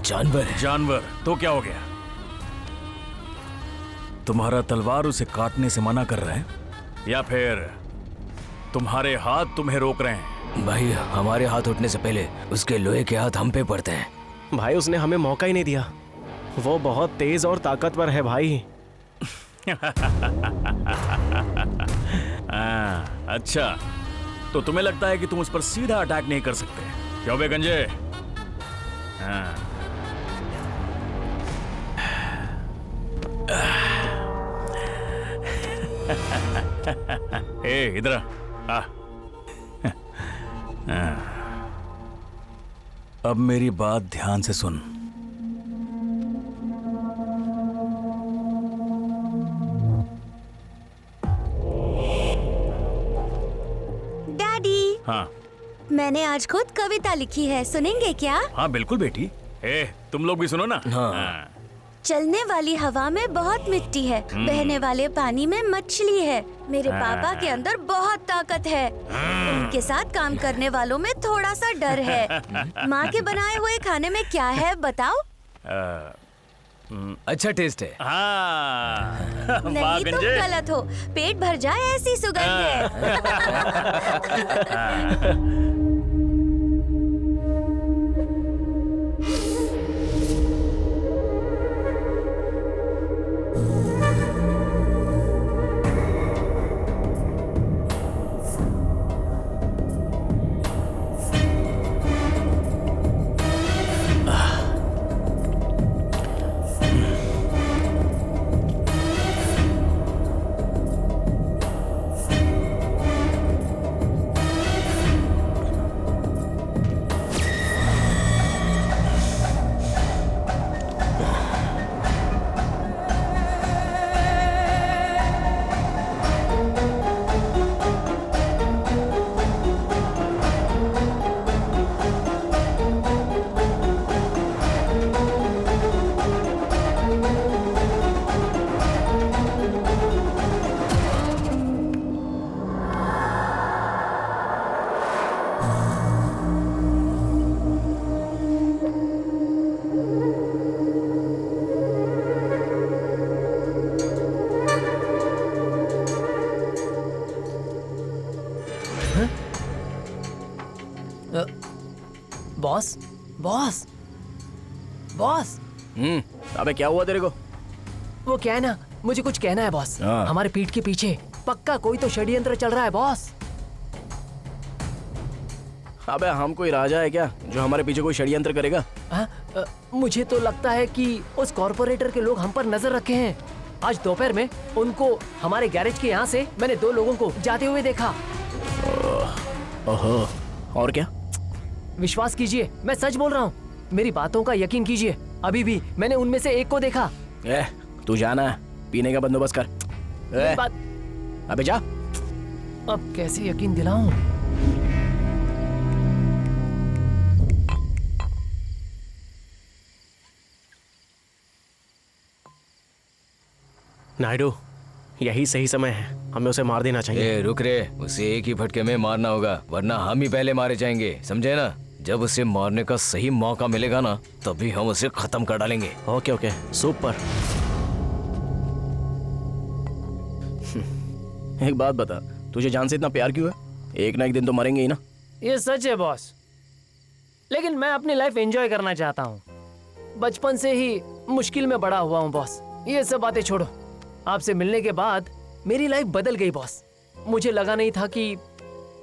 जानवर है। जानवर? तो क्या हो गया? तुम्हारा तलवार उसे काटने से मना कर रहा है या फिर तुम्हारे हाथ तुम्हें रोक रहे हैं? भाई हमारे हाथ उठने से पहले उसके लोहे के हाथ हम पे पड़ते हैं। भाई उसने हमें मौका ही नहीं दिया। वो बहुत तेज और ताकतवर है भाई। अच्छा, तो तुम्हें लगता है कि तुम उस पर सीधा अटैक नहीं कर सकते? क्यों बे गंजे? ए इधर आ। अब मेरी बात ध्यान से सुन। डैडी, हाँ मैंने आज खुद कविता लिखी है, सुनेंगे क्या? हाँ बिल्कुल बेटी। तुम लोग भी सुनो ना। हाँ। चलने वाली हवा में बहुत मिट्टी है, बहने वाले पानी में मछली है। मेरे पापा के अंदर बहुत ताकत है, उनके साथ काम करने वालों में थोड़ा सा डर है। माँ के बनाए हुए खाने में क्या है बताओ? अच्छा टेस्ट है। हाँ। नहीं तुम गलत हो, पेट भर जाए ऐसी सुगंध है। Boss boss boss. अबे क्या हुआ तेरे को? वो क्या है ना, मुझे कुछ कहना है बॉस। हाँ। हमारे पीठ के पीछे पक्का कोई तो षड्यंत्र चल रहा है बॉस। अबे हम कोई राजा है क्या जो हमारे पीछे कोई षड्यंत्र करेगा? मुझे तो लगता है कि उस कॉर्पोरेटर के लोग हम पर नजर रखे हैं। आज दोपहर में उनको हमारे गैरेज के यहाँ से मैंने 2 लोगों को जाते हुए देखा। ओहो, और क्या? विश्वास कीजिए, मैं सच बोल रहा हूँ, मेरी बातों का यकीन कीजिए। अभी भी मैंने उनमें से एक को देखा। तू जाना, पीने का बंदोबस्त कर। अबे जा। अब कैसे यकीन दिलाऊं? नायडू, यही सही समय है, हमें उसे मार देना चाहिए। रुक रे, उसे एक ही फटके में मारना होगा, वरना हम ही पहले मारे जाएंगे, समझे ना? जब उसे मारने का सही मौका मिलेगा ना, तभी हम उसे खत्म कर डालेंगे। Okay okay, super. एक बात बता, तुझे जान से इतना प्यार क्यों है? एक ना एक दिन तो मरेंगे ही ना। ये सच है बॉस, लेकिन मैं अपनी लाइफ एंजॉय करना चाहता हूँ। बचपन से ही मुश्किल में बड़ा हुआ हूँ बॉस। ये सब बातें छोड़ो, आपसे मिलने के बाद मेरी लाइफ बदल गई बॉस। मुझे लगा नहीं था कि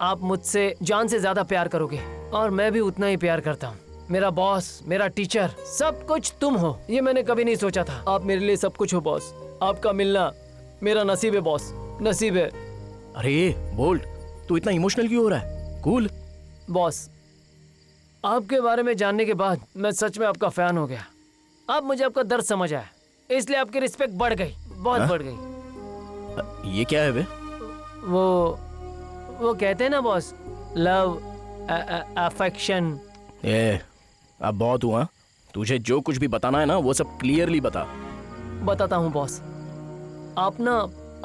आप मुझसे जान से ज्यादा प्यार करोगे, और मैं भी उतना ही प्यार करता हूँ। मेरा बॉस, मेरा टीचर, सब कुछ तुम हो, ये मैंने कभी नहीं सोचा था। आप मेरे लिए सब कुछ हो बॉस। आपका मिलना मेरा नसीब है बॉस, नसीब है। अरे बोल्ट, तू इतना इमोशनल क्यों हो रहा है? कूल बॉस, आपके बारे में जानने के बाद मैं सच में आपका फैन हो गया। अब मुझे आपका दर्द समझ आया, इसलिए आपकी रिस्पेक्ट बढ़ गई, बहुत बढ़ गई। ये क्या है बे? वो कहते हैं ना बॉस, लव, अफेक्शन। अब बहुत हुआ। तुझे जो कुछ भी बताना है ना, वो सब क्लियरली बता। बताता हूँ बॉस। आप ना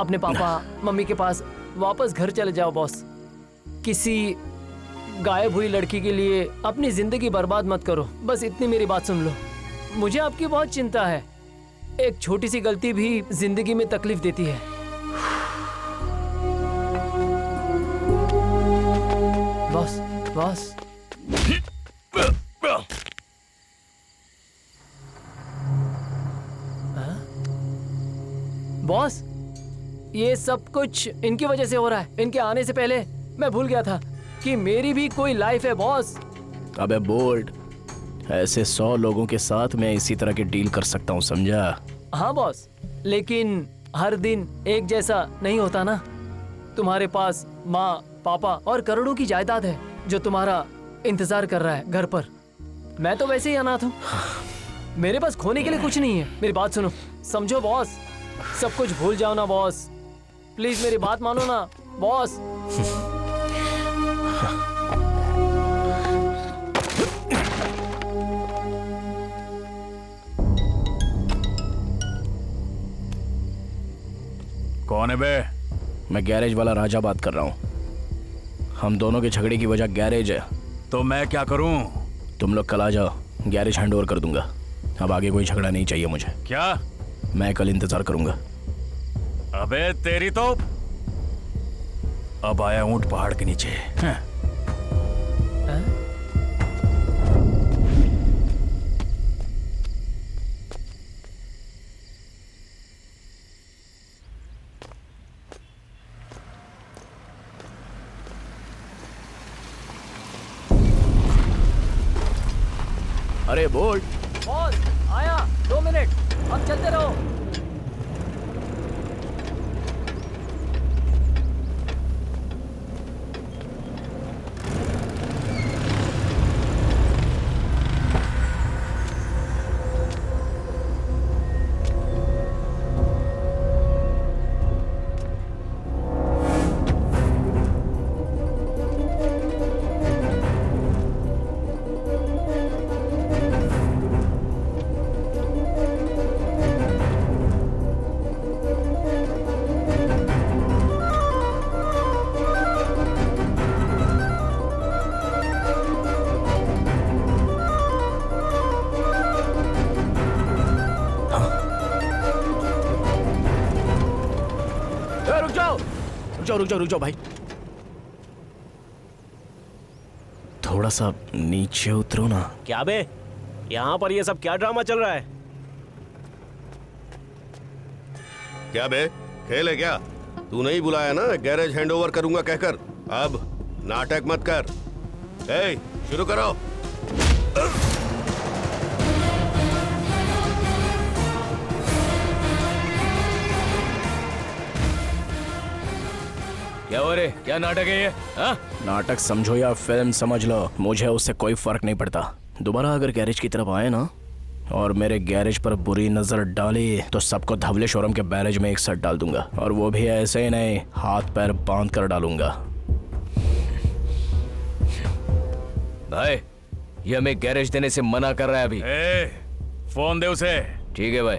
अपने पापा मम्मी के पास वापस घर चले जाओ बॉस। किसी गायब हुई लड़की के लिए अपनी जिंदगी बर्बाद मत करो, बस इतनी मेरी बात सुन लो। मुझे आपकी बहुत चिंता है, एक छोटी सी गलती भी जिंदगी में तकलीफ देती है। बॉस बॉस बॉस, ये सब कुछ इनकी वजह से हो रहा है। इनके आने से पहले मैं भूल गया था कि मेरी भी कोई लाइफ है बॉस। अबे बोल्ट, ऐसे 100 लोगों के साथ मैं इसी तरह की डील कर सकता हूँ, समझा? हाँ बॉस, लेकिन हर दिन एक जैसा नहीं होता ना। तुम्हारे पास माँ, पापा और करोड़ों की जायदाद है जो तुम्हारा इंतजार कर रहा है घर पर। मैं तो वैसे ही अनाथ हूँ, मेरे पास खोने के लिए कुछ नहीं है। मेरी बात सुनो, समझो बॉस, सब कुछ भूल जाओ ना बॉस, प्लीज मेरी बात मानो ना बॉस। कौन है बे? मैं गैरेज वाला राजा बात कर रहा हूँ। हम दोनों के झगड़े की वजह गैरेज है। तो मैं क्या करूँ? तुम लोग कल आ जाओ, गैरेज हैंड ओवर कर दूंगा। अब आगे कोई झगड़ा नहीं चाहिए मुझे। क्या? मैं कल इंतजार करूंगा। अबे तेरी तो अब आया ऊंट पहाड़ के नीचे। अरे बोल्ट। बॉस आया, 2 मिनट, अब चलते रहो। रुक जाओ भाई। थोड़ा सा नीचे उतरो ना। क्या बे, यहाँ पर ये सब क्या ड्रामा चल रहा है? क्या बे, खेल है क्या? तू नहीं बुलाया ना गैरेज हैंडओवर करूंगा कहकर? अब नाटक मत कर। ए, शुरू करो। क्या हो रे, क्या नाटक है ये? हाँ? नाटक समझो या फिल्म समझ लो, मुझे उससे कोई फर्क नहीं पड़ता। दोबारा अगर गैरेज की तरफ आए ना और मेरे गैरेज पर बुरी नजर डाली तो सबको धवलेश्वरम के बैरेज में एक साथ डाल दूंगा, और वो भी ऐसे ही नहीं, हाथ पैर बांध कर डालूंगा। भाई, ये हमें गैरेज देने से मना कर रहा है अभी। फोन दे उसे। ठीक है भाई।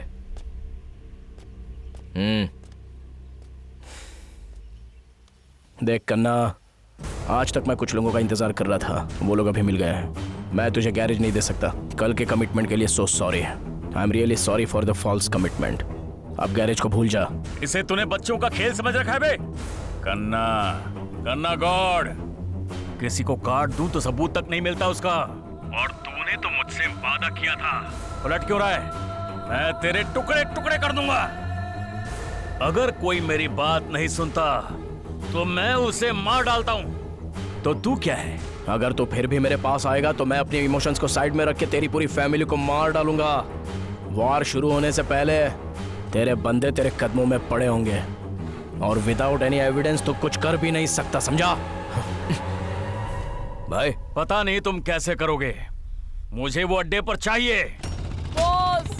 देख कन्ना, आज तक मैं कुछ लोगों का इंतजार कर रहा था, वो लोग अभी मिल गए हैं। मैं तुझे गैरेज नहीं दे सकता कल के कमिटमेंट के लिए। So sorry, I am really sorry for the false commitment. अब गैरेज को भूल जा। इसे तूने बच्चों का खेल समझ रखा है बे? कन्ना, कन्ना गॉड, किसी को काट दूं तो सबूत तक नहीं मिलता उसका, और तूने तो मुझसे वादा किया था। उलट क्यों रहा है? मैं तेरे टुकड़े टुकड़े कर दूंगा। अगर कोई मेरी बात नहीं सुनता तो मैं उसे मार डालता हूं। तो तू क्या है? अगर तू फिर भी मेरे पास आएगा तो मैं अपने इमोशंस को साइड में रख के तेरी पूरी फैमिली को मार डालूंगा। वार शुरू होने से पहले तेरे बंदे तेरे कदमों में पड़े होंगे, और विदाउट एनी एविडेंस तो कुछ कर भी नहीं सकता, समझा? भाई, पता नहीं तुम कैसे करोगे, मुझे वो अड्डे पर चाहिए। बॉस!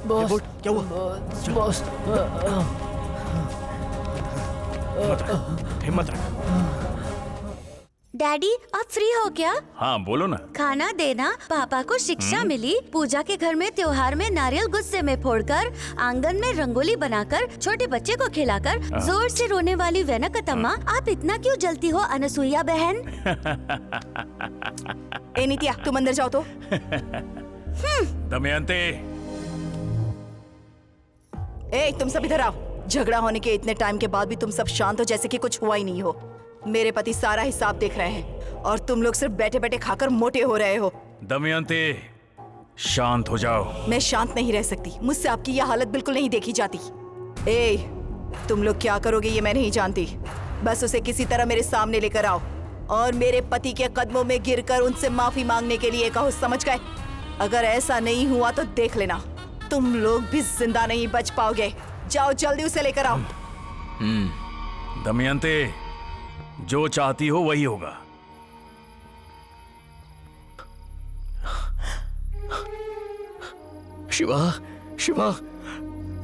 बॉस, क्या हुआ? बॉस, हिम्मत रख। डैडी, आप फ्री हो क्या? हाँ बोलो ना। खाना देना। पापा को शिक्षा मिली। पूजा के घर में त्योहार में नारियल गुस्से में फोड़कर, आंगन में रंगोली बनाकर, छोटे बच्चे को खिलाकर, जोर से रोने वाली वेनकतम्मा, आप इतना क्यों जलती हो अनसुईया बहन? ए नित्या, तुम अंदर जाओ तो। दमयंती, ए, तुम सब इधर आओ। झगड़ा होने के इतने टाइम के बाद भी तुम सब शांत हो जैसे कि कुछ हुआ ही नहीं हो। मेरे पति सारा हिसाब देख रहे हैं और तुम लोग सिर्फ बैठे बैठे खाकर मोटे हो रहे हो। दमयंती, शांत हो जाओ। मैं शांत नहीं रह सकती, मुझसे आपकी यह हालत बिल्कुल नहीं देखी जाती। तुम लोग क्या करोगे ये मैं नहीं जानती, बस उसे किसी तरह मेरे सामने लेकर आओ और मेरे पति के कदमों में गिरकर उनसे माफी मांगने के लिए कहो, समझ गए? अगर ऐसा नहीं हुआ तो देख लेना, तुम लोग भी जिंदा नहीं बच पाओगे। जाओ जल्दी उसे लेकर आओ। दमयंती, जो चाहती हो वही होगा। शिवा, शिवा,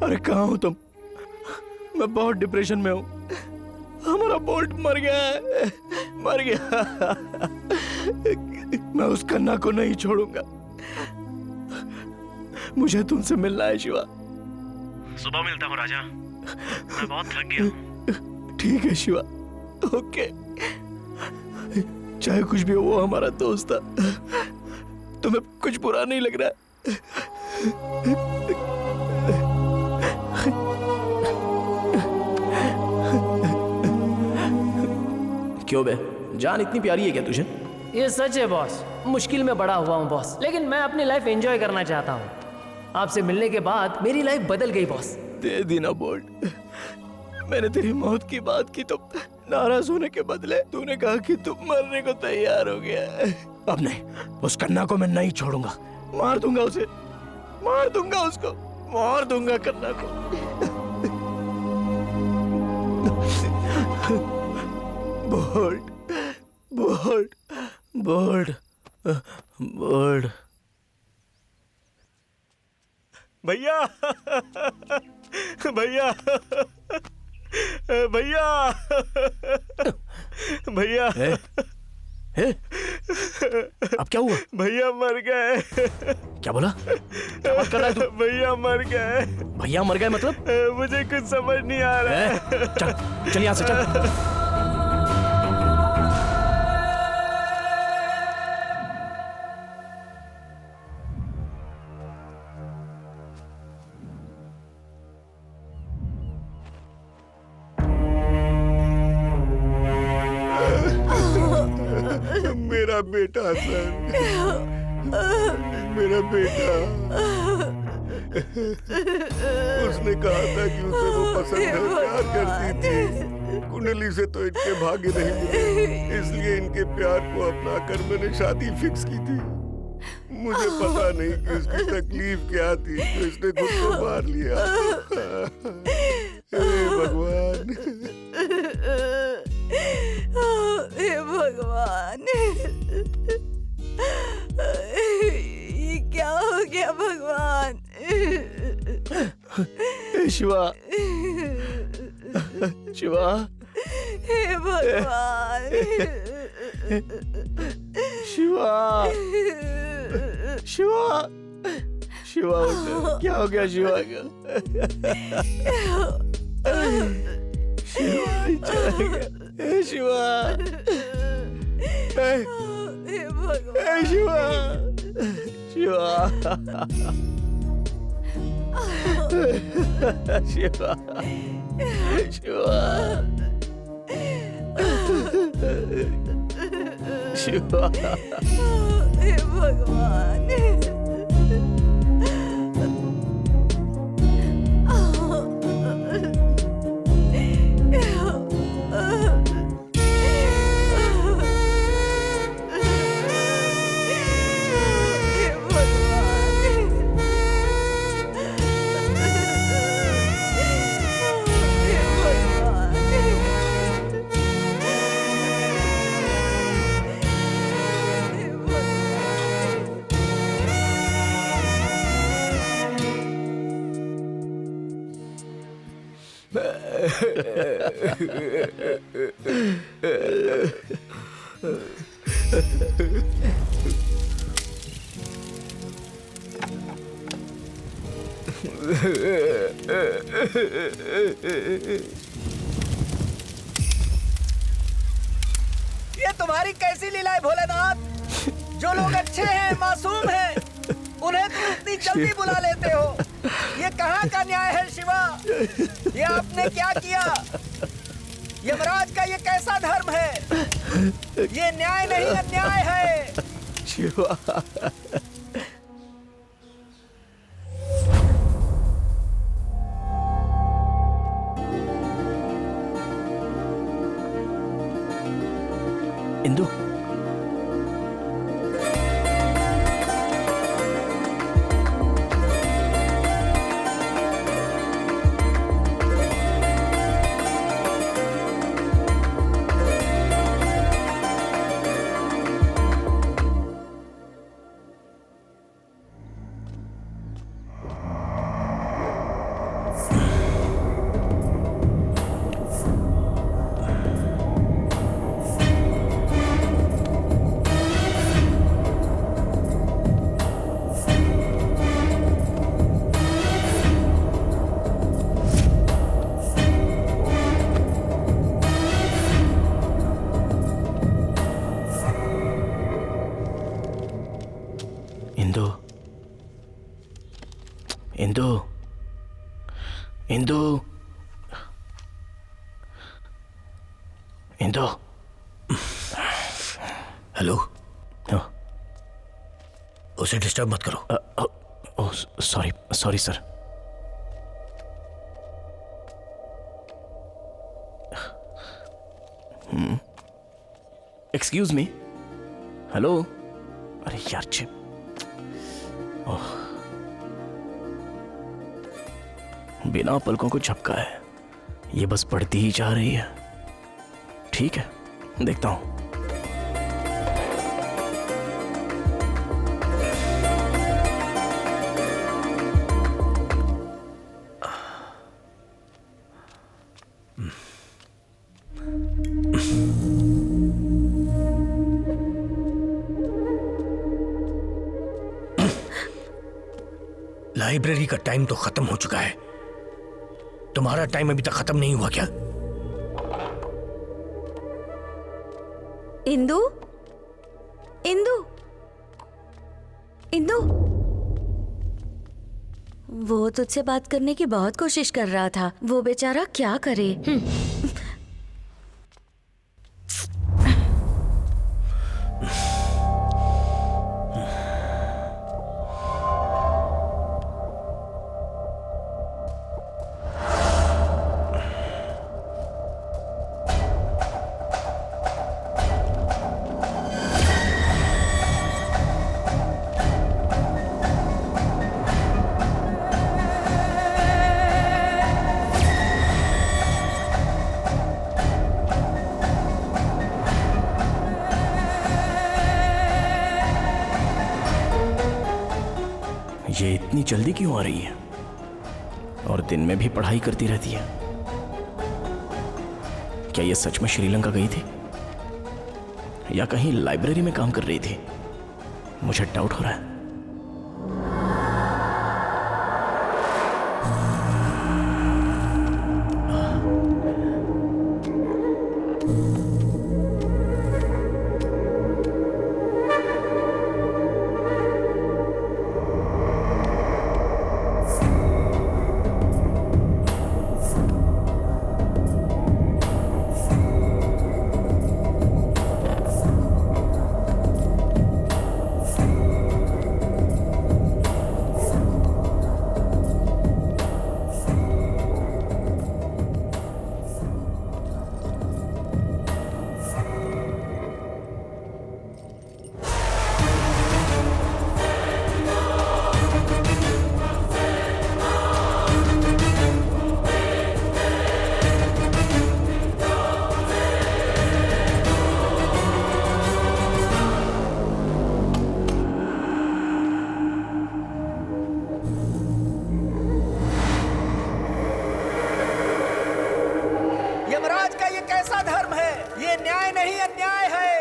अरे कहाँ हो तुम? मैं बहुत डिप्रेशन में हूँ। हमारा बोल्ट मर गया है, मर गया। मैं उस कन्ना को नहीं छोड़ूंगा। मुझे तुमसे मिलना है शिवा। सुबह मिलता हूँ राजा, मैं बहुत थक गया हूँ। ठीक है शिवा, ओके। चाहे कुछ भी हो, वो हमारा दोस्त था। तुम्हें कुछ बुरा नहीं लग रहा है? क्यों बे, जान इतनी प्यारी है क्या तुझे? ये सच है बॉस, मुश्किल में बड़ा हुआ हूँ बॉस, लेकिन मैं अपनी लाइफ एंजॉय करना चाहता हूँ। आपसे मिलने के बाद मेरी लाइफ बदल गई बॉस। दे दी ना बोल्ट। मैंने तेरी मौत की बात की तो नाराज होने के बदले तूने कहा कि तू मरने को तैयार हो गया। अब नहीं, उस कन्ना को मैं नहीं छोड़ूंगा। मार दूंगा उसे, मार दूंगा उसको, मार दूंगा कन्ना को। Bolt, bolt, bolt, bolt. भैया, भैया, भैया, भैया। अब क्या हुआ? भैया मर गए। क्या बोला? क्या बात कर रहा है तू? भैया मर गए। भैया मर गए मतलब? मुझे कुछ समझ नहीं आ रहा है। चल, चल यहाँ से चल। मेरा बेटा सर, मेरा बेटा। उसने कहा था कि उसे वो पसंद है, प्यार करती थी। कुंडली से तो इनके भाग्य नहीं मिले, इसलिए इनके प्यार को अपना कर मैंने शादी फिक्स की थी। मुझे पता नहीं कि इसकी तकलीफ क्या थी, तो इसने खुद को मार लिया। हे भगवान, हे भगवान, ये क्या हो गया भगवान? शिवा, शिवा, हे भगवान, शिवा, शिवा, शिवा, क्या हो गया शिवा का? शिवा चला गया। शिवा, हे भगवान, शिवा, शिवा, शिवा, शिवा, शिवा, हे भगवान। ये तुम्हारी कैसी लीला है भोलेनाथ? जो लोग अच्छे हैं, मासूम हैं, उन्हें तुम इतनी जल्दी बुला लेते हो। ये कहाँ का न्याय है शिवा? ये आपने क्या किया? यमराज का ये कैसा धर्म है? ये न्याय नहीं अन्याय है। शिवा, इंदु, इंदु, इंदु, इंदु, इंदु। हेलो, हाँ। उसे डिस्टर्ब मत करो। Sorry sorry sir. Excuse me. Hello. अरे यार चिप। बिना पलकों को झपका है, ये बस बढ़ती ही जा रही है। ठीक है, देखता हूं। लाइब्रेरी का टाइम तो खत्म हो चुका है। तुम्हारा टाइम अभी तक खत्म नहीं हुआ क्या? इंदु, इंदु, इंदु, वो तुझसे बात करने की बहुत कोशिश कर रहा था। वो बेचारा क्या करे। ये इतनी जल्दी क्यों आ रही है? और दिन में भी पढ़ाई करती रहती है। क्या ये सच में श्रीलंका गई थी या कहीं लाइब्रेरी में काम कर रही थी? मुझे डाउट हो रहा है। यमराज का ये कैसा धर्म है? ये न्याय नहीं अन्याय है।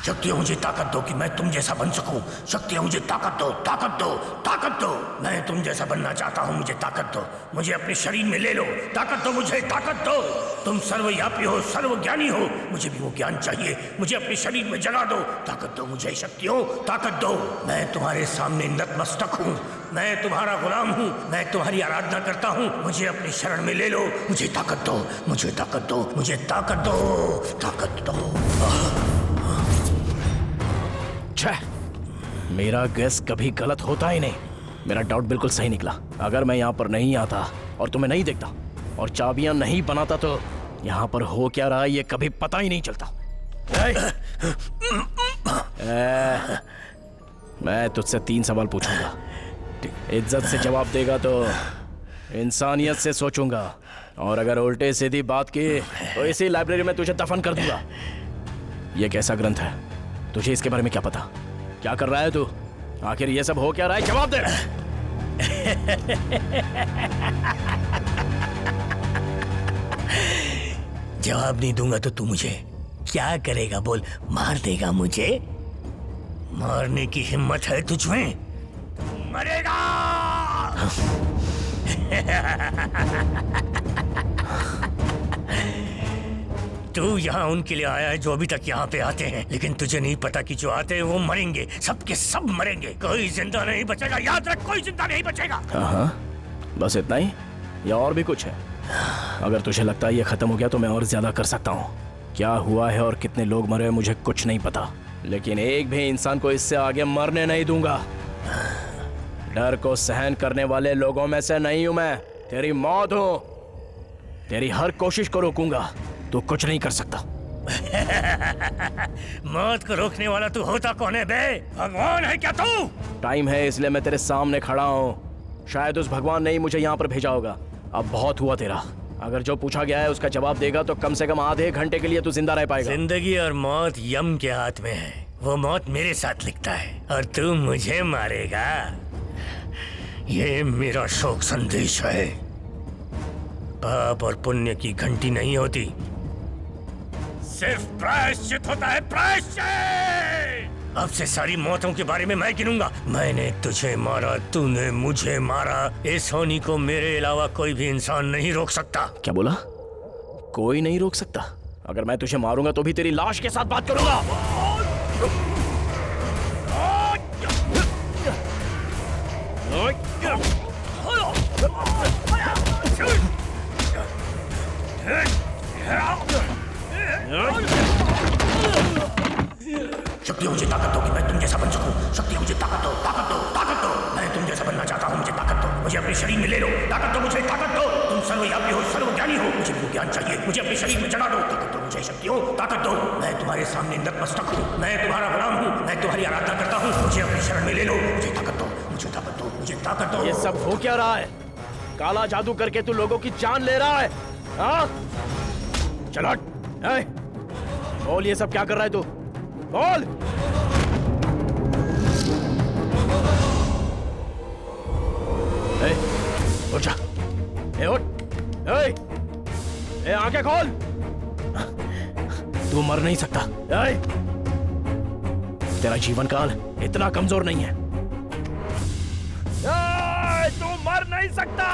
शक्तियाँ मुझे ताकत दो कि मैं तुम जैसा बन सकूं। शक्तियाँ मुझे ताकत दो, ताकत दो, ताकत दो। मैं तुम जैसा बनना चाहता हूँ, मुझे ताकत दो। मुझे अपने शरीर में ले लो, ताकत दो मुझे, ताकत दो। तुम सर्वव्यापी हो, सर्वज्ञानी हो, मुझे भी वो ज्ञान चाहिए। मुझे अपने शरीर में जगा दो, ताकत दो मुझे। शक्तियों ताकत दो। मैं तुम्हारे सामने नतमस्तक हूँ, मैं तुम्हारा गुलाम हूँ, मैं तुम्हारी आराधना करता हूँ। मुझे अपनी शरण में ले लो, मुझे ताकत दो, मुझे ताकत दो, मुझे ताकत दो, ताकत दो। मेरा गैस कभी गलत होता ही नहीं। मेरा डाउट बिल्कुल सही निकला। अगर मैं यहाँ पर नहीं आता और तुम्हें नहीं देखता और चाबियां नहीं बनाता तो यहाँ पर हो क्या रहा है ये कभी पता ही नहीं चलता। मैं तुझसे 3 सवाल पूछूंगा, इज्जत से जवाब देगा तो इंसानियत से सोचूंगा, और अगर उल्टे सीधी बात की तो इसी लाइब्रेरी में तुझे दफन कर दूंगा। ये कैसा ग्रंथ है? तुझे इसके बारे में क्या पता? क्या कर रहा है तू? आखिर ये सब हो क्या रहा है? जवाब दे। जवाब नहीं दूंगा तो तू मुझे क्या करेगा? बोल, मार देगा मुझे? मारने की हिम्मत है तुझ में? मरेगा। तू यहाँ उनके लिए आया है जो अभी तक यहाँ पे आते हैं, लेकिन तुझे नहीं पता कि जो आते हैं वो मरेंगे, सबके सब मरेंगे, कोई जिंदा नहीं बचेगा। याद रख, कोई जिंदा नहीं बचेगा। हाँ, बस इतना ही या और भी कुछ है? अगर तुझे लगता है ये खत्म हो गया तो मैं और ज्यादा कर सकता हूँ। क्या हुआ है और कितने लोग मरे मुझे कुछ नहीं पता, लेकिन एक भी इंसान को इससे आगे मरने नहीं दूंगा। डर को सहन करने वाले लोगों में से नहीं हूं मैं। तेरी मौत हूं। तेरी हर कोशिश को रोकूंगा, तू कुछ नहीं कर सकता। मौत को रोकने वाला तू होता कौन है बे? भगवान है क्या तू? टाइम है इसलिए मैं तेरे सामने खड़ा हूँ। शायद उस भगवान ने ही मुझे यहाँ पर भेजा होगा। अब बहुत हुआ तेरा। अगर जो पूछा गया है उसका जवाब देगा तो कम से कम आधे घंटे के लिए तू जिंदा रह पाएगा। जिंदगी और मौत यम के हाथ में है। वो मौत मेरे साथ लिखता है और तू मुझे मारेगा। ये मेरा शोक संदेश है। पाप और पुण्य की घंटी नहीं होती, सिर्फ प्रायश्चित होता है, प्रायश्चित। अब से सारी मौतों के बारे में मैं गिनूंगा। मैंने तुझे मारा, तूने मुझे मारा। इस होनी को मेरे अलावा कोई भी इंसान नहीं रोक सकता। क्या बोला? कोई नहीं रोक सकता? अगर मैं तुझे मारूंगा तो भी तेरी लाश के साथ बात करूंगा। शक्तियाँ मुझे ताकत दो कि मैं तुम जैसा बन सकूं। शक्तियाँ मुझे ताकत दो, ताकत दो, ताकत दो। मैं तुम जैसा बनना चाहता हूँ, मुझे ताकत दो। मुझे अपने शरीर में ले लो, ताकत दो मुझे, ताकत दो। तुम सर्वव्यापी हो, सर्वज्ञानी हो, मुझे भी ज्ञान चाहिए। मुझे अपने शरीर में जगा दो, ताकत दो मुझे। शक्तियों ताकत दो। मैं तुम्हारे सामने नतमस्तक हूँ, मैं तुम्हारा गुलाम हूँ, मैं तुम्हारी आराधना करता हूँ। मुझे अपनी शरण में ले लो, मुझे ताकत दो, मुझे ताकत दो, मुझे ताकत दो। ये सब हो क्या रहा है? काला जादू करके तू लोगों की जान ले रहा है? हाँ? चलो बोल, ये सब क्या कर रहा है तू? बोल। उठ जा, उठ, आंखें खोल। तू मर नहीं सकता। तेरा जीवन काल इतना कमजोर नहीं है। तू मर नहीं सकता।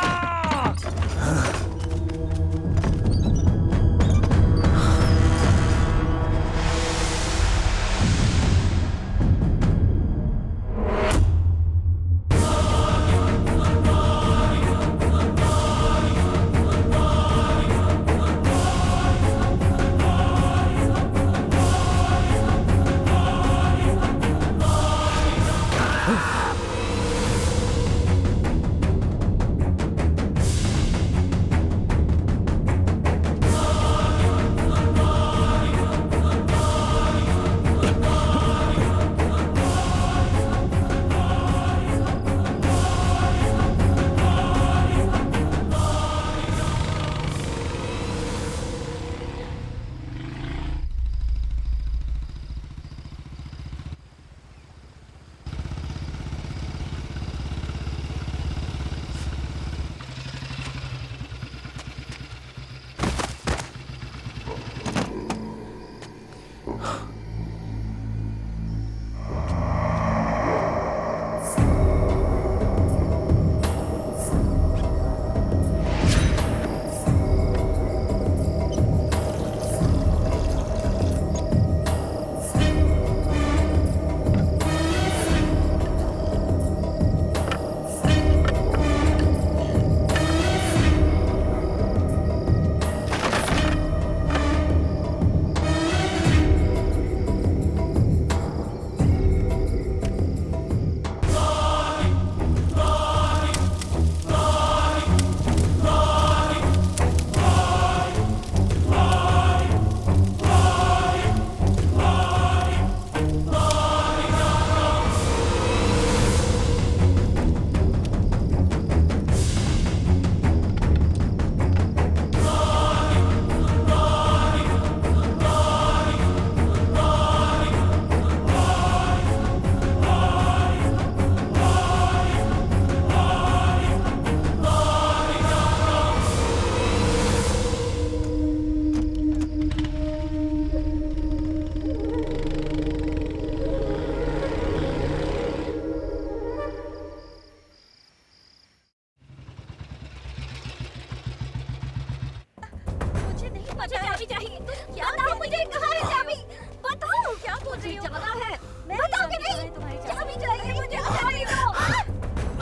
मुझे चाबी चाहिए। क्या बताओ मुझे, कहाँ है चाबी? बताओ क्या बोल रही हो? है बताओ कि नहीं? चाबी चाहिए मुझे, चाबी दो।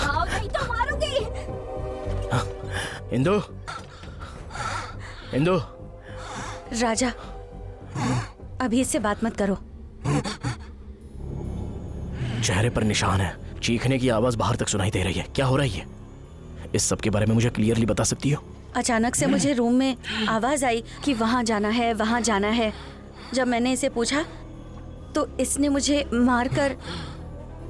आओ नहीं तो मारूंगी। इंदु, इंदु। राजा, अभी इससे बात मत करो। चेहरे पर निशान है, चीखने की आवाज बाहर तक सुनाई दे रही है। क्या हो रहा है? इस सब के बारे में मुझे क्लियरली बता सकती हो? अचानक से मुझे रूम में आवाज आई कि वहाँ जाना है, वहाँ जाना है। जब मैंने इसे पूछा तो इसने मुझे मारकर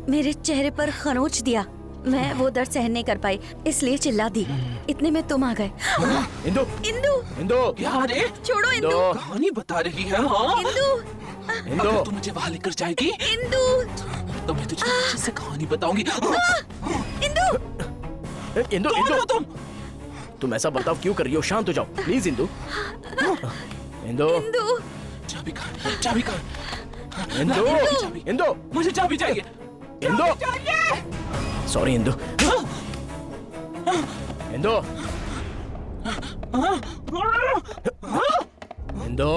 मेरे चेहरे पर खरोंच दिया। मैं वो दर्द सहन नहीं कर पाई, इसलिए चिल्ला दी। इतने में तुम आ गए। इंदु, इंदु, इंदु, क्या रे? छोड़ो इंदु। कहानी बता रही है। हाँ? इंदु, इंदु, अगर तू मुझे वहाँ लेकर जाएगी इंदु, तो मैं तुझे अच्छे से कहानी बताऊंगी। इंदु, इंदु, इंदु, तुम ऐसा बर्ताव क्यों कर रही हो? शांत हो जाओ प्लीज इंदु। इंदु, इंदु, चाबी कहाँ? चाबी कहाँ? इंदु, इंदु, मुझे चाबी चाहिए। इंदु, सॉरी इंदु, इंदु, इंदु,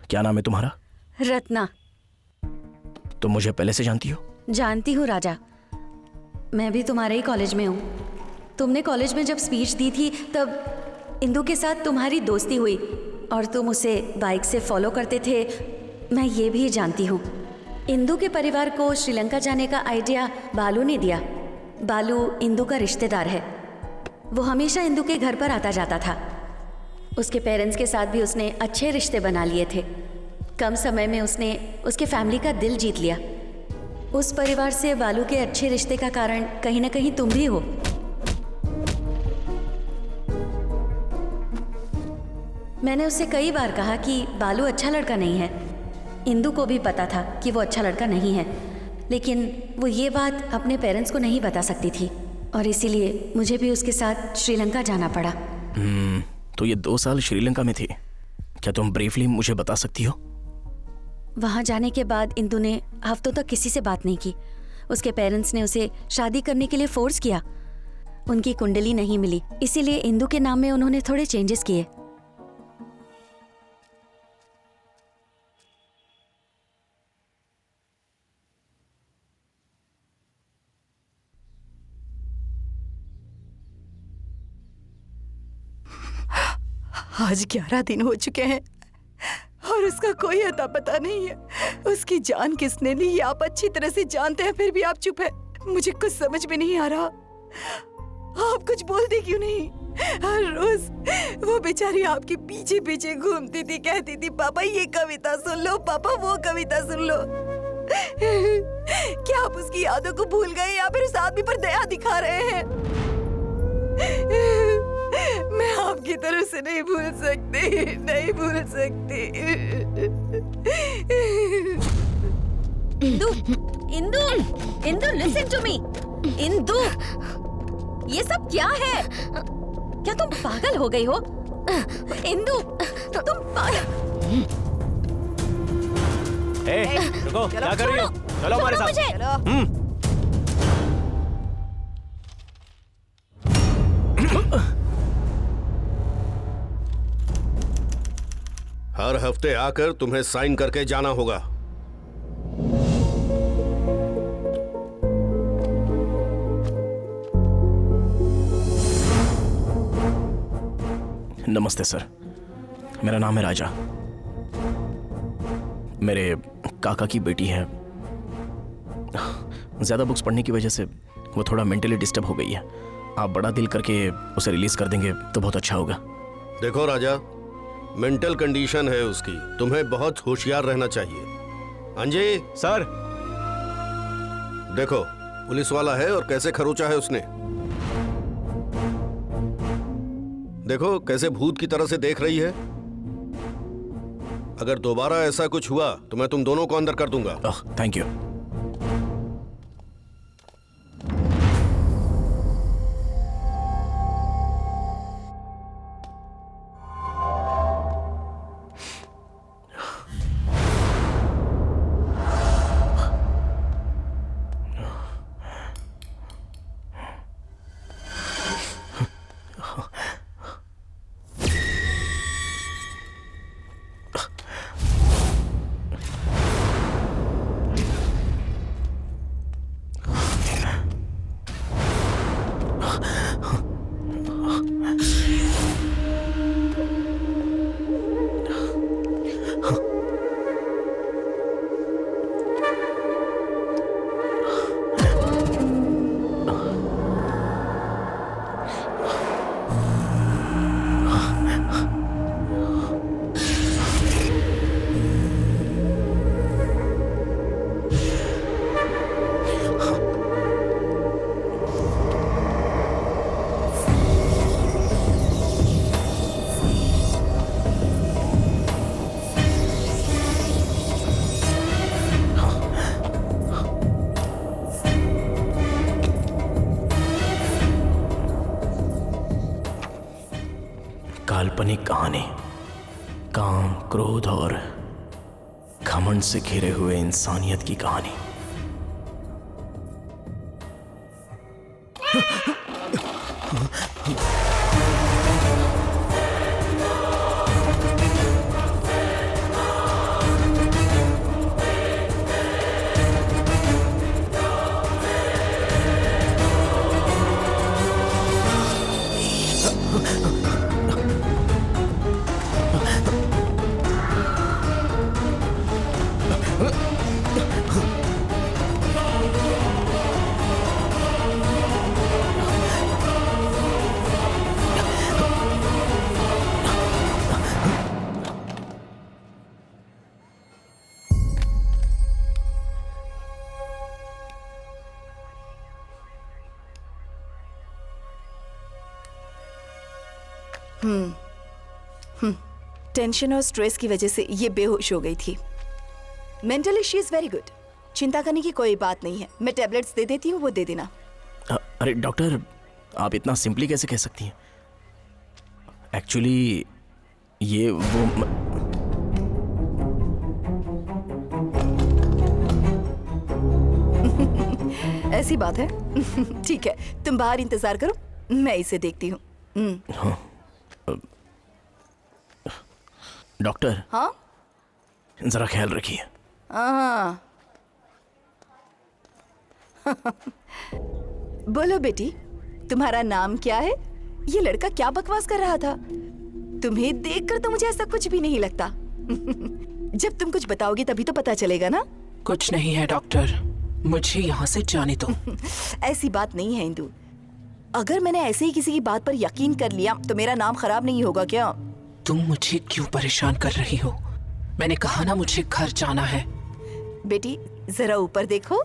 क्या नाम है तुम्हारा? रत्ना। तुम मुझे पहले से जानती हो? जानती हूँ राजा, मैं भी तुम्हारे ही कॉलेज में हूँ। तुमने कॉलेज में जब स्पीच दी थी तब इंदु के साथ तुम्हारी दोस्ती हुई और तुम उसे बाइक से फॉलो करते थे, मैं ये भी जानती हूँ। इंदु के परिवार को श्रीलंका जाने का आइडिया बालू ने दिया। बालू इंदु का रिश्तेदार है। वो हमेशा इंदु के घर पर आता जाता था। उसके पेरेंट्स के साथ भी उसने अच्छे रिश्ते बना लिए थे। कम समय में उसने उसके फैमिली का दिल जीत लिया। उस परिवार से बालू के अच्छे रिश्ते का कारण कहीं ना कहीं तुम भी हो। मैंने उससे कई बार कहा कि बालू अच्छा लड़का नहीं है। इंदु को भी पता था कि वो अच्छा लड़का नहीं है, लेकिन वो ये बात अपने पेरेंट्स को नहीं बता सकती थी और इसीलिए मुझे भी उसके साथ श्रीलंका जाना पड़ा। तो ये 2 साल श्रीलंका में थी। क्या तुम ब्रीफली मुझे बता सकती हो? वहाँ जाने के बाद इंदु ने हफ्तों तक किसी से बात नहीं की। उसके पेरेंट्स ने उसे शादी करने के लिए फोर्स किया। उनकी कुंडली नहीं मिली, इसीलिए इंदु के नाम में उन्होंने थोड़े चेंजेस किए। आज 11 दिन हो चुके हैं और उसका कोई अता पता नहीं है। उसकी जान किसने ली ये आप अच्छी तरह से जानते हैं, फिर भी आप चुप है। मुझे कुछ समझ में नहीं आ रहा, आप कुछ बोलते क्यों नहीं? हर रोज वो बेचारी आपके पीछे पीछे घूमती थी, कहती थी पापा ये कविता सुन लो, पापा वो कविता सुन लो। क्या आप उसकी यादों को भूल गए या फिर उस आदमी पर दया दिखा रहे हैं? मैं आपकी तरफ से नहीं भूल सकती, नहीं भूल सकती। Indu, Indu, Indu, listen to me। Indu, ये सब क्या है? क्या तुम पागल हो गई हो? इंदु, तुम पागल। रुको, क्या कर रही हो? चलो हमारे साथ। हर हफ्ते आकर तुम्हें साइन करके जाना होगा। नमस्ते सर, मेरा नाम है राजा। मेरे काका की बेटी है। ज्यादा बुक्स पढ़ने की वजह से वो थोड़ा मेंटली डिस्टर्ब हो गई है। आप बड़ा दिल करके उसे रिलीज कर देंगे तो बहुत अच्छा होगा। देखो राजा, मेंटल कंडीशन है उसकी, तुम्हें बहुत होशियार रहना चाहिए। अंजय सर, देखो पुलिस वाला है और कैसे खरोचा है उसने। देखो कैसे भूत की तरह से देख रही है। अगर दोबारा ऐसा कुछ हुआ तो मैं तुम दोनों को अंदर कर दूंगा। Thank you. काल्पनिक कहानी, काम, क्रोध और घमंड से घिरे हुए इंसानियत की कहानी। टेंशन और स्ट्रेस की वजह से ये बेहोश हो गई थी। Mentally she is very good, चिंता करने की कोई बात नहीं है। मैं टैबलेट्स दे देती हूँ, वो दे देना। अरे डॉक्टर, आप इतना सिंपली कैसे कह सकती हैं? एक्चुअली ये वो ऐसी बात है। ठीक है, तुम बाहर इंतजार करो, मैं इसे देखती हूँ। हाँ। डॉक्टर, हाँ जरा ख्याल रखिए। हाँ। बोलो बेटी, तुम्हारा नाम क्या है? ये लड़का क्या बकवास कर रहा था? तुम्हें देखकर तो मुझे ऐसा कुछ भी नहीं लगता। जब तुम कुछ बताओगी तभी तो पता चलेगा ना। कुछ नहीं है डॉक्टर, मुझे यहाँ से जाने दो। ऐसी बात नहीं है इंदु। अगर मैंने ऐसे ही किसी की बात पर यकीन कर लिया तो मेरा नाम खराब नहीं होगा क्या? तुम मुझे क्यों परेशान कर रही हो? मैंने कहा ना मुझे घर जाना है। बेटी जरा ऊपर देखो।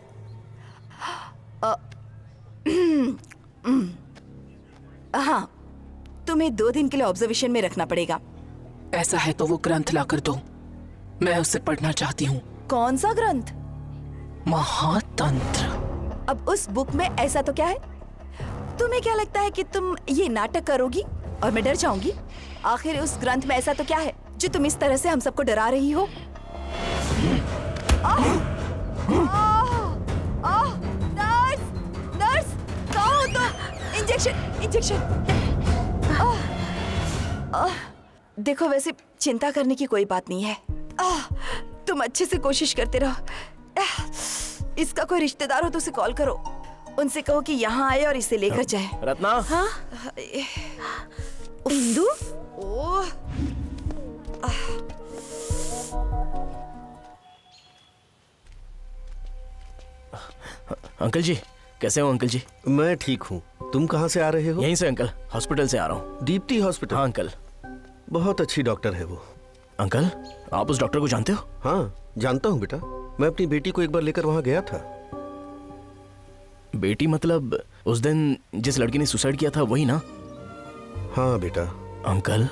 हाँ, तुम्हें 2 दिन के लिए ऑब्जर्वेशन में रखना पड़ेगा। ऐसा है तो वो ग्रंथ ला कर दो, मैं उसे पढ़ना चाहती हूँ। कौन सा ग्रंथ? महातंत्र। अब उस बुक में ऐसा तो क्या है? तुम्हें क्या लगता है कि तुम ये नाटक करोगी और मैं डर जाऊंगी? आखिर उस ग्रंथ में ऐसा तो क्या है जो तुम इस तरह से हम सबको डरा रही हो? नर्स, नर्स, कहाँ हो तुम? Injection, injection. देखो, वैसे चिंता करने की कोई बात नहीं है। तुम अच्छे से कोशिश करते रहो। इसका कोई रिश्तेदार हो तो उसे कॉल करो, उनसे कहो कि यहाँ आए और इसे लेकर जाए। रत्ना। हाँ? इंदु? ओह, अंकल जी, कैसे हो अंकल जी? मैं ठीक हूँ। तुम कहाँ से आ रहे हो? यहीं से अंकल, हॉस्पिटल से आ रहा हूँ। दीप्ति हॉस्पिटल? हाँ अंकल। बहुत अच्छी डॉक्टर है वो। अंकल, आप उस डॉक्टर को जानते हो? हाँ, जानता हूँ बेटा। मैं अपनी बेटी को एक बार लेकर वहाँ गया था। बेटी मतलब उस दिन जिस लड़की ने सुसाइड किया था वही ना? हाँ बेटा। अंकल,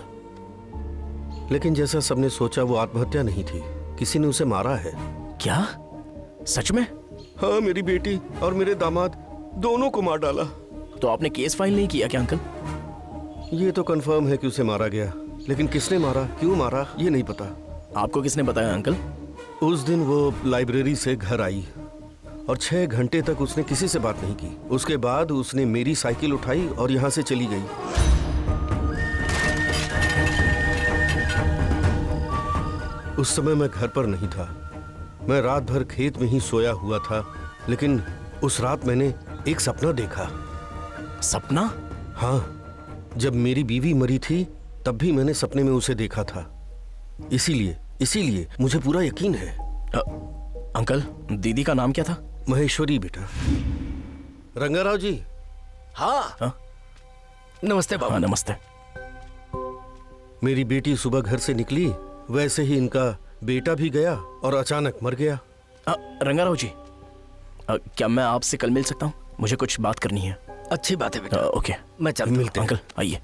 लेकिन जैसा सबने सोचा वो आत्महत्या नहीं थी, किसी ने उसे मारा है। क्या? सच में? हाँ, मेरी बेटी और मेरे दामाद दोनों को मार डाला। तो आपने केस फाइल नहीं किया क्या अंकल? ये तो कंफर्म है कि उसे मारा गया, लेकिन किसने मारा, क्यों मारा, ये नहीं पता। आपको किसने बताया अंकल? उस दिन वो लाइब्रेरी से घर आई और 6 घंटे तक उसने किसी से बात नहीं की। उसके बाद उसने मेरी साइकिल उठाई और यहाँ से चली गई। उस समय मैं घर पर नहीं था, मैं रात भर खेत में ही सोया हुआ था। लेकिन उस रात मैंने एक सपना देखा। सपना? हाँ, जब मेरी बीवी मरी थी तब भी मैंने सपने में उसे देखा था। इसीलिए मुझे पूरा यकीन है। अंकल, दीदी का नाम क्या था? महेश्वरी बेटा। रंगाराव जी। हाँ? नमस्ते बाबू। हाँ, नमस्ते। मेरी बेटी सुबह घर से निकली, वैसे ही इनका बेटा भी गया और अचानक मर गया। रंगाराव जी, क्या मैं आपसे कल मिल सकता हूँ? मुझे कुछ बात करनी है। अच्छी बात है बेटा। ओके, मैं चलता हूँ। मिलते हैं। अंकल आइए।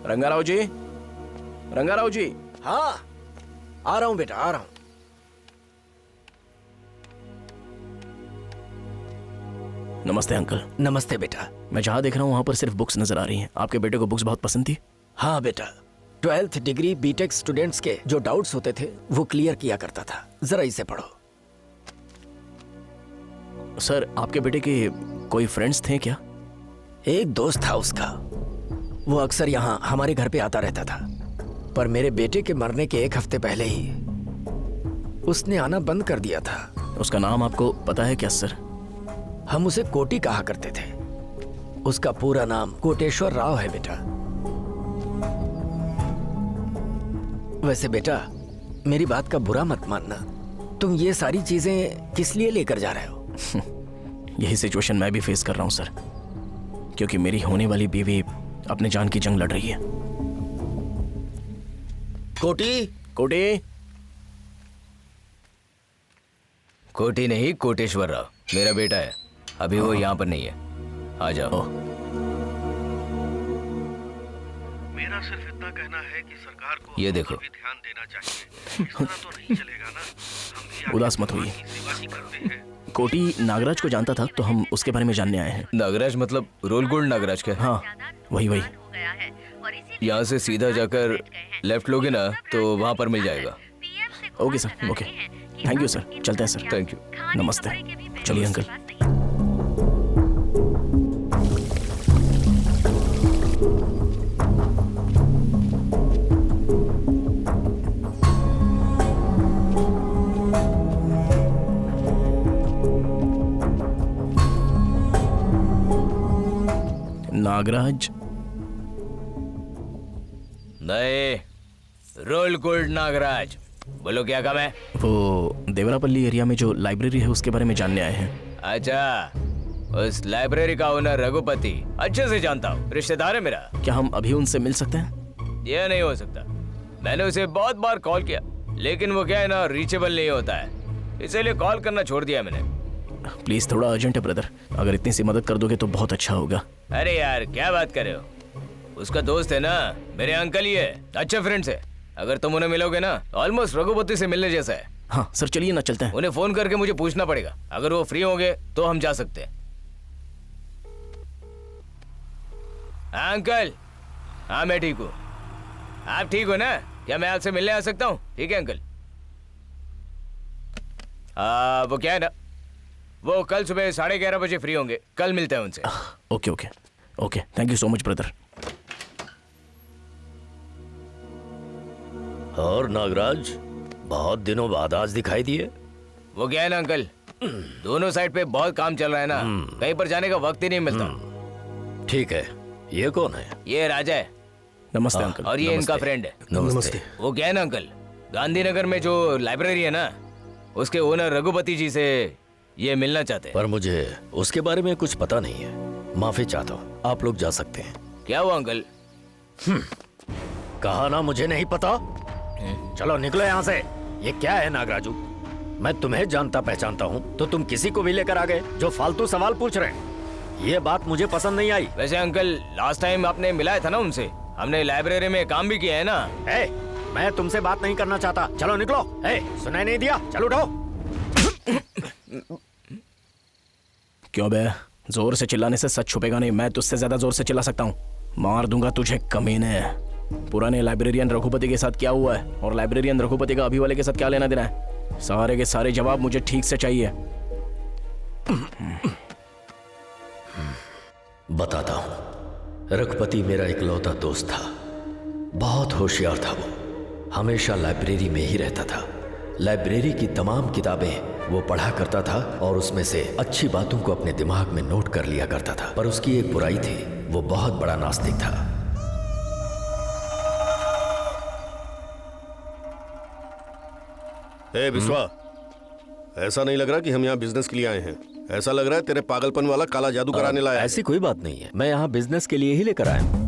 रंगाराव जी, रंगाराव जी। हाँ, आ रहा हूँ बेटा, आ रहा हूँ। नमस्ते अंकल। नमस्ते बेटा। मैं जहाँ देख रहा हूँ वहाँ पर सिर्फ बुक्स नजर आ रही हैं। आपके बेटे को बुक्स बहुत पसंद थी? हाँ बेटा, 12th डिग्री बीटेक स्टूडेंट्स के जो डाउट्स होते थे वो क्लियर किया करता था। जरा इसे पढ़ो। सर, आपके बेटे के कोई फ्रेंड्स थे क्या? एक दोस्त था उसका, वो अक्सर यहाँ हमारे घर पे आता रहता था, पर मेरे बेटे के मरने के 1 हफ्ते पहले ही उसने आना बंद कर दिया था। उसका नाम आपको पता है क्या सर? हम उसे कोटी कहा करते थे। उसका पूरा नाम कोटेश्वर राव है बेटा। वैसे बेटा, मेरी बात का बुरा मत मानना, तुम ये सारी चीजें किस लिए लेकर जा रहे हो? यही सिचुएशन मैं भी फेस कर रहा हूँ सर, क्योंकि मेरी होने वाली बीवी अपने जान की जंग लड़ रही है। कोटी, कोटी, कोटी नहीं, कोटेश्वर राव मेरा बेटा है। अभी वो यहाँ पर नहीं है। आ जाओ। मेरा सिर्फ इतना कहना है कि सरकार को ये देखो, ध्यान देना चाहिए। इस तरह तो नहीं चलेगा ना। उदास मत होइए। कोटी नागराज को जानता था, तो हम उसके बारे में जानने आए हैं। नागराज मतलब रोल गोल्ड नागराज के? हाँ, वही वही। यहाँ से सीधा जाकर लेफ्ट लोगे ना तो वहाँ पर मिल जाएगा। Okay sir, okay. Thank you sir, चलते हैं सर। Thank you. नमस्ते। चलिए अंकल। नागराज नहीं, रोल गोल्ड नागराज। बोलो क्या काम है? वो देवरापल्ली एरिया में जो लाइब्रेरी है उसके बारे में जानने आए हैं। अच्छा, उस लाइब्रेरी का ओनर रघुपति अच्छे से जानता हूँ, रिश्तेदार है मेरा। क्या हम अभी उनसे मिल सकते हैं? यह नहीं हो सकता। मैंने उसे बहुत बार कॉल किया, लेकिन वो क्या है ना, रीचेबल नहीं होता है, इसीलिए कॉल करना छोड़ दिया मैंने। प्लीज, थोड़ा अर्जेंट है ब्रदर, अगर इतनी सी मदद कर दोगे तो बहुत अच्छा होगा। अरे यार, क्या बात कर रहे हो? उसका दोस्त है ना, मेरे अंकल ही है, अच्छे फ्रेंड्स है। अगर तुम उन्हें मिलोगे ना, ऑलमोस्ट रघुपति से मिलने जैसा है। हाँ सर, चलिए ना, चलते हैं। उन्हें फोन करके मुझे पूछना पड़ेगा, अगर वो फ्री होंगे तो हम जा सकते हैं। हाँ अंकल। हाँ मैं ठीक हूँ। आप ठीक हो ना? क्या मैं आपसे मिलने आ सकता हूँ? ठीक है अंकल। वो क्या है ना, वो कल सुबह 11:30 बजे फ्री होंगे, कल मिलते हैं उनसे। Okay okay okay, thank you so much brother. और नागराज, बहुत दिनों बाद आज दिखाई दिए। वो क्या है ना अंकल, दोनों साइड पे बहुत काम चल रहा है ना, कहीं पर जाने का वक्त ही नहीं मिलता। ठीक है, ये कौन है? ये राजा है। नमस्ते अंकल। और ये इनका फ्रेंड है। नमस्ते। वो क्या है ना अंकल, गांधीनगर में जो लाइब्रेरी है ना, उसके ओनर रघुपति जी से ये मिलना चाहते हैं। पर मुझे उसके बारे में कुछ पता नहीं है, माफी चाहता हूँ। आप लोग जा सकते हैं। क्या हुआ अंकल? कहा ना मुझे नहीं पता। चलो निकलो यहाँ से। ये क्या है नागराजू, मैं तुम्हें जानता पहचानता हूँ तो तुम किसी को भी लेकर आ गए जो फालतू सवाल पूछ रहे हैं। ये बात मुझे पसंद नहीं आई। वैसे अंकल, लास्ट टाइम आपने मिलाया था ना उनसे, हमने लाइब्रेरी में काम भी किया है ना। मैं तुमसे बात नहीं करना चाहता, चलो निकलो। सुनाई नहीं दिया? चलो उठो। क्यों बे, जोर से चिल्लाने से सच छुपेगा नहीं। मैं तुझसे ज्यादा जोर से चिल्ला सकता हूँ, मार दूंगा तुझे कमीने। पुराने लाइब्रेरियन रघुपति के साथ क्या हुआ है और लाइब्रेरियन रघुपति का अभी वाले के साथ क्या लेना देना है? सारे के सारे जवाब मुझे ठीक से चाहिए। बताता हूँ। रघुपति मेरा इकलौता दोस्त था, बहुत होशियार था। वो हमेशा लाइब्रेरी में ही रहता था। लाइब्रेरी की तमाम किताबें वो पढ़ा करता था और उसमें से अच्छी बातों को अपने दिमाग में नोट कर लिया करता था। पर उसकी एक बुराई थी, वो बहुत बड़ा नास्तिक था। बिस्वा, ऐसा नहीं लग रहा कि हम यहाँ बिजनेस के लिए आए हैं। ऐसा लग रहा है तेरे पागलपन वाला काला जादू कराने लाया है। ऐसी कोई बात नहीं है, मैं यहाँ बिजनेस के लिए ही लेकर आया हूँ।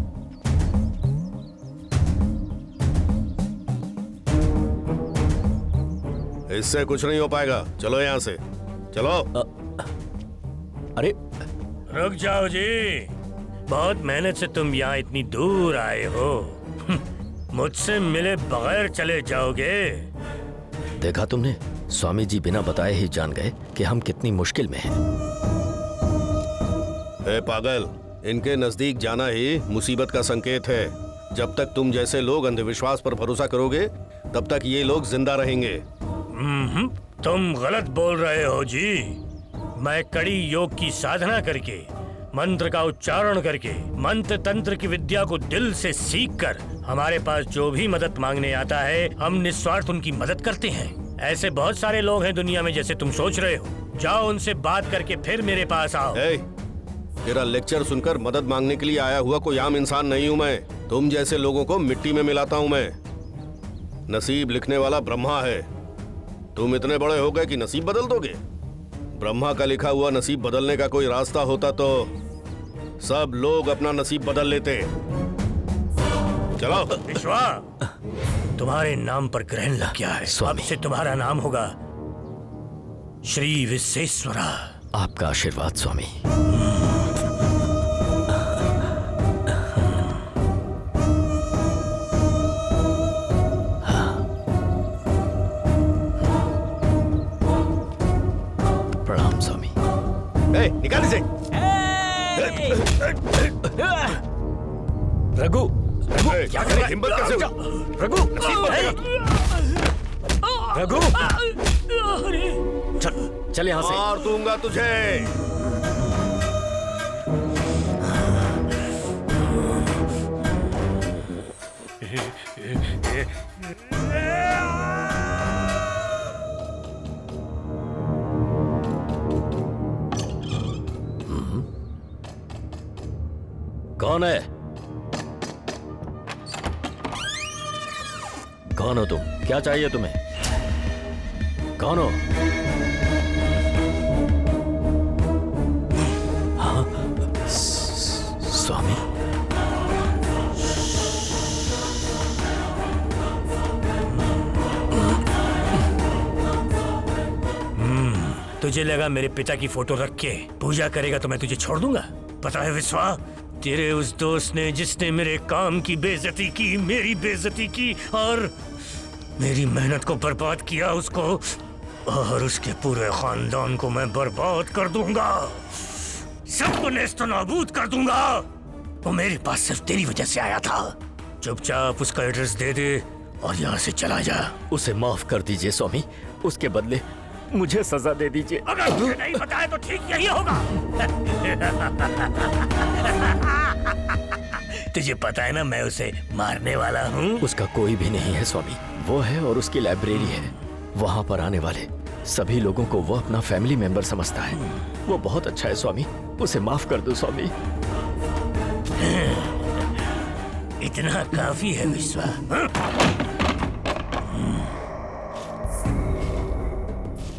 इससे कुछ नहीं हो पाएगा, चलो यहाँ से चलो। अरे रुक जाओ जी, बहुत मेहनत से तुम यहाँ इतनी दूर आए हो। मुझसे मिले बगैर चले जाओगे? देखा तुमने, स्वामी जी बिना बताए ही जान गए कि हम कितनी मुश्किल में हैं। ए पागल, इनके नजदीक जाना ही मुसीबत का संकेत है। जब तक तुम जैसे लोग अंधविश्वास पर भरोसा करोगे तब तक ये लोग जिंदा रहेंगे। तुम गलत बोल रहे हो जी। मैं कड़ी योग की साधना करके, मंत्र का उच्चारण करके, मंत्र तंत्र की विद्या को दिल से सीखकर हमारे पास जो भी मदद मांगने आता है हम निस्वार्थ उनकी मदद करते हैं। ऐसे बहुत सारे लोग हैं दुनिया में जैसे तुम सोच रहे हो। जाओ उनसे बात करके फिर मेरे पास आओ। तेरा लेक्चर सुनकर मदद मांगने के लिए आया हुआ कोई आम इंसान नहीं हूँ मैं। तुम जैसे लोगों को मिट्टी में मिलाता हूँ मैं। नसीब लिखने वाला ब्रह्मा है। तुम इतने बड़े हो गए कि नसीब बदल दोगे? ब्रह्मा का लिखा हुआ नसीब बदलने का कोई रास्ता होता तो सब लोग अपना नसीब बदल लेते। चलो। विश्वा, तुम्हारे नाम पर ग्रहण लग गया है। अब से तुम्हारा नाम होगा श्री विश्वेश्वरा। आपका आशीर्वाद स्वामी। प्रणाम स्वामी। निकाल इसे। रघु, क्या कर रहा है? हिम्मत कैसे हुई? रघु, रघु, चल यहाँ से। मार दूंगा तुझे। कौन है? कौन हो तुम? क्या चाहिए तुम्हें? कौन हो? हाँ, स्वामी। तुझे लगा मेरे पिता की फोटो रख के पूजा करेगा तो मैं तुझे छोड़ दूंगा? पता है विश्वा, तेरे उस दोस्त ने जिसने मेरे काम की बेइज्जती की, मेरी बेइज्जती की और मेरी मेहनत को बर्बाद किया, उसको और उसके पूरे खानदान को मैं बर्बाद कर दूंगा। सबको नेस्तो नाबूद कर दूंगा। वो मेरे पास सिर्फ तेरी वजह से आया था। चुपचाप उसका एड्रेस दे दे और यहाँ से चला जा। उसे माफ कर दीजिए स्वामी, उसके बदले मुझे सजा दे दीजिए। अगर मुझे नहीं बताया तो ठीक यही होगा। तुझे पता है ना मैं उसे मारने वाला हूँ। उसका कोई भी नहीं है स्वामी, वो है और उसकी लाइब्रेरी है। वहाँ पर आने वाले सभी लोगों को वो अपना फैमिली मेंबर समझता है। वो बहुत अच्छा है स्वामी, उसे माफ कर दो स्वामी। इतना काफी है विश्वा।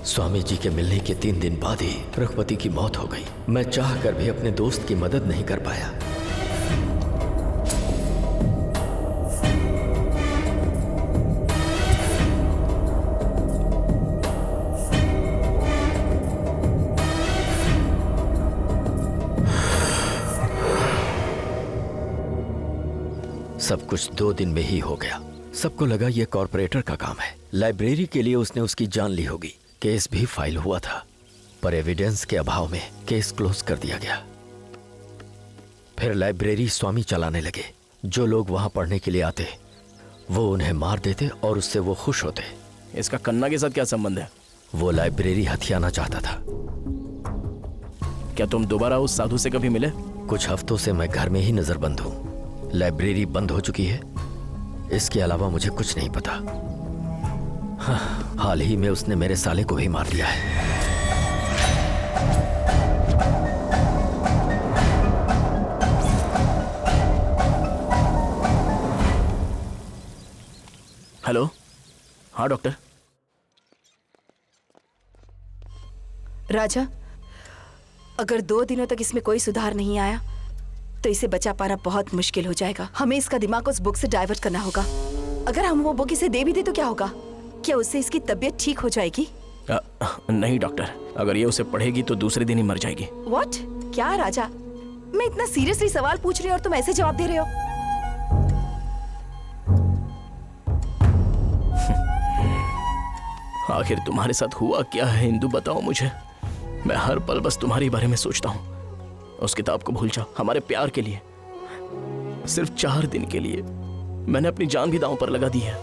स्वामी जी के मिलने के 3 दिन बाद ही रघुपति की मौत हो गई। मैं चाह कर भी अपने दोस्त की मदद नहीं कर पाया। सब कुछ 2 दिन में ही हो गया। सबको लगा ये कॉर्पोरेटर का काम है। लाइब्रेरी के लिए उसने उसकी जान ली होगी। केस भी फाइल हुआ था, पर एविडेंस के अभाव में केस क्लोज कर दिया गया। फिर लाइब्रेरी स्वामी चलाने लगे। जो लोग वहां पढ़ने के लिए आते वो उन्हें मार देते और उससे वो खुश होते। इसका कन्ना के साथ क्या संबंध है? वो लाइब्रेरी हथियाना चाहता था। क्या तुम दोबारा उस साधु से कभी मिले? कुछ हफ्तों से मैं घर में ही नजरबंद हूँ। लाइब्रेरी बंद हो चुकी है, इसके अलावा मुझे कुछ नहीं पता। हाँ, हाल ही में उसने मेरे साले को ही मार दिया है। हेलो, हाँ डॉक्टर। राजा, अगर 2 दिनों तक इसमें कोई सुधार नहीं आया तो इसे बचा पाना बहुत मुश्किल हो जाएगा। हमें इसका दिमाग उस बुक से डाइवर्ट करना होगा। अगर हम वो बुक इसे दे भी दे तो क्या होगा? क्या उससे इसकी तबीयत ठीक हो जाएगी? नहीं डॉक्टर, अगर ये उसे पढ़ेगी तो दूसरे दिन ही मर जाएगी। What? क्या राजा, मैं इतना सीरियसली सवाल पूछ रही हूँ और तुम ऐसे जवाब दे रहे हो। आखिर तुम्हारे साथ हुआ क्या है इंदु, बताओ मुझे। मैं हर पल बस तुम्हारे बारे में सोचता हूँ। उस किताब को भूल जाओ, हमारे प्यार के लिए, सिर्फ 4 दिन के लिए मैंने अपनी जान भी दांव पर लगा दी है।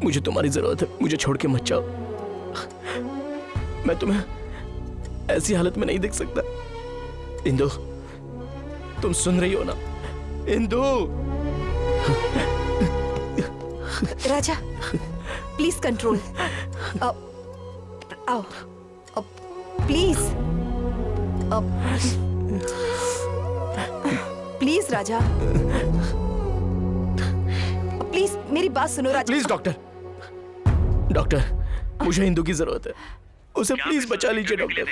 मुझे तुम्हारी जरूरत है, मुझे छोड़ के मत जाओ। मैं तुम्हें ऐसी हालत में नहीं देख सकता। इंदु, तुम सुन रही हो ना? इंदु! राजा, प्लीज कंट्रोल। आओ, प्लीज, प्लीज राजा, प्लीज मेरी बात सुनो राजा। प्लीज डॉक्टर, मुझे इंदु की जरूरत है, उसे प्लीज बचा लीजिए डॉक्टर।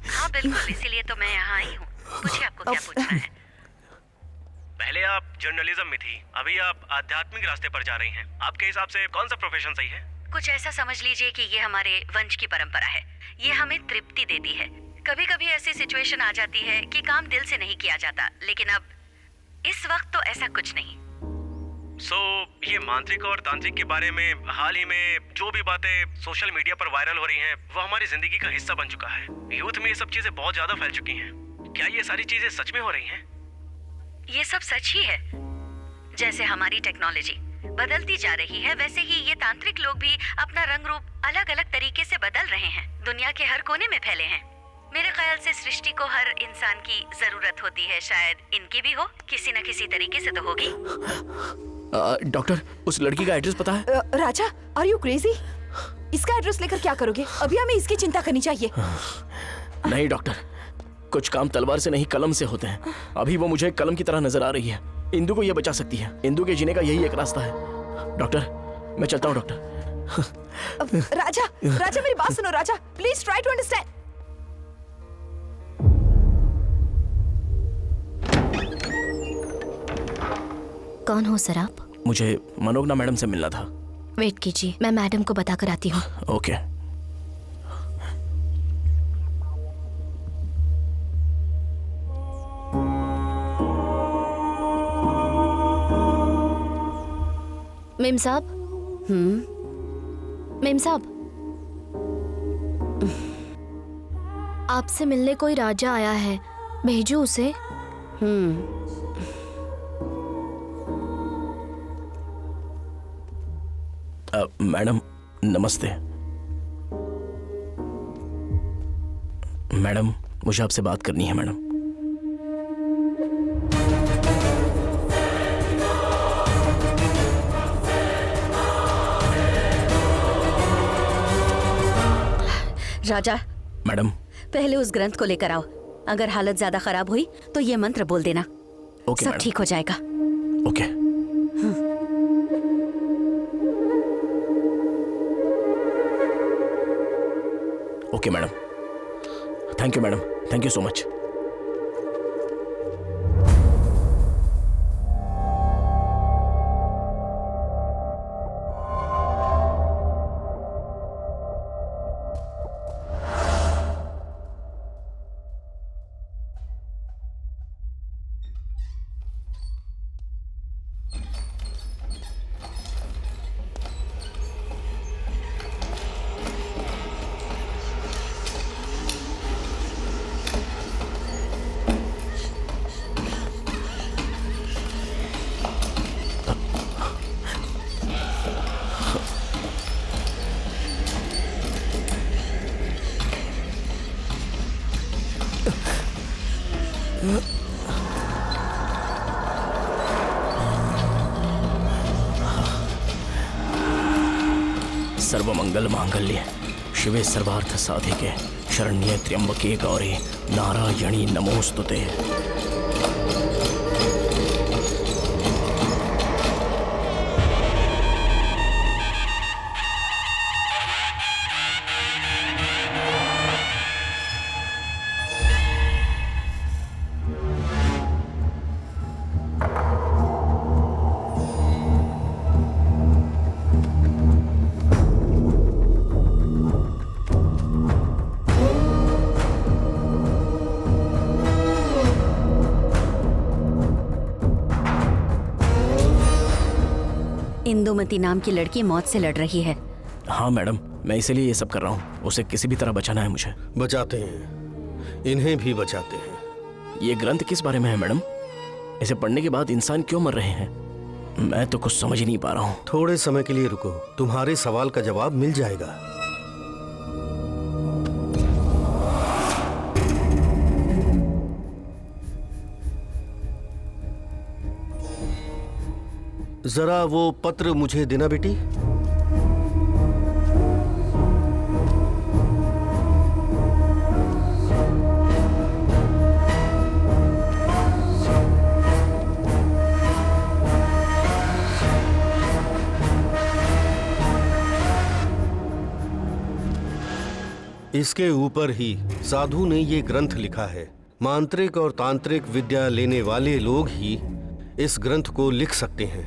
हाँ बिल्कुल, इसीलिए तो मैं यहाँ आई हूँ। पूछिए आपको क्या पूछना है। पहले आप जर्नलिज्म में थी, अभी आप आध्यात्मिक रास्ते पर जा रही हैं। आपके हिसाब से कौन सा प्रोफेशन सही है? कुछ ऐसा समझ लीजिए कि ये हमारे वंश की परंपरा है। ये हमें तृप्ति देती है। कभी कभी ऐसी सिचुएशन आ जाती है कि काम दिल से नहीं किया जाता, लेकिन अब इस वक्त तो ऐसा कुछ नहीं। ये मांत्रिक और तांत्रिक के बारे में हाल ही में जो भी बातें सोशल मीडिया पर वायरल हो रही हैं, वो हमारी जिंदगी का हिस्सा बन चुका है। यूथ में ये सब चीजें बहुत ज्यादा फैल चुकी हैं। क्या ये सारी चीजें सच में हो रही हैं? ये सब सच ही है। जैसे हमारी टेक्नोलॉजी बदलती जा रही है, वैसे ही ये तांत्रिक लोग भी अपना रंग रूप अलग अलग तरीके से बदल रहे हैं। दुनिया के हर कोने में फैले हैं। मेरे ख्याल से सृष्टि को हर इंसान की जरूरत होती है। शायद इनकी भी हो, किसी न किसी तरीके से तो होगी। डॉक्टर, उस लड़की का एड्रेस पता है? राजा, आर यू क्रेजी? इसका एड्रेस लेकर क्या करोगे? अभी हमें इसकी चिंता करनी चाहिए। नहीं डॉक्टर, कुछ काम तलवार से नहीं कलम से होते हैं। अभी वो मुझे कलम की तरह नजर आ रही है। इंदु को ये बचा सकती है। इंदु के जीने का यही एक रास्ता है। डॉक्टर, मैं चलता हूँ डॉक्टर। राजा, मेरी बात सुनो राजा, प्लीज ट्राई टू अंडरस्टैंड। कौन हो सर आप? मुझे मनोगना मैडम से मिलना था। वेट कीजिए, मैं मैडम को बताकर आती हूँ। ओके। मेम साहब। मेम साहब, आपसे मिलने कोई राजा आया है, भेजो उसे। मैडम नमस्ते। मैडम, मुझे आपसे बात करनी है मैडम। राजा, मैडम, पहले उस ग्रंथ को लेकर आओ। अगर हालत ज्यादा खराब हुई तो ये मंत्र बोल देना। ओके सब मैडम। ठीक हो जाएगा। Okay. Okay madam, thank you madam, thank you so much. सर्वमंगल मांगल्ये शिवे सर्वार्थ साधिके शरण्ये त्र्यंबके गौरी नारायणी नमोस्तुते। इंदुमती नाम की लड़की मौत से लड़ रही है। हाँ मैडम, मैं इसीलिए ये सब कर रहा हूँ। उसे किसी भी तरह बचाना है मुझे। बचाते हैं, इन्हें भी बचाते हैं। ये ग्रंथ किस बारे में है मैडम? इसे पढ़ने के बाद इंसान क्यों मर रहे हैं? मैं तो कुछ समझ ही नहीं पा रहा हूँ। थोड़े समय के लिए रुको, तुम्हारे सवाल का जवाब मिल जाएगा। जरा वो पत्र मुझे देना बेटी। इसके ऊपर ही साधु ने ये ग्रंथ लिखा है। मांत्रिक और तांत्रिक विद्या लेने वाले लोग ही इस ग्रंथ को लिख सकते हैं।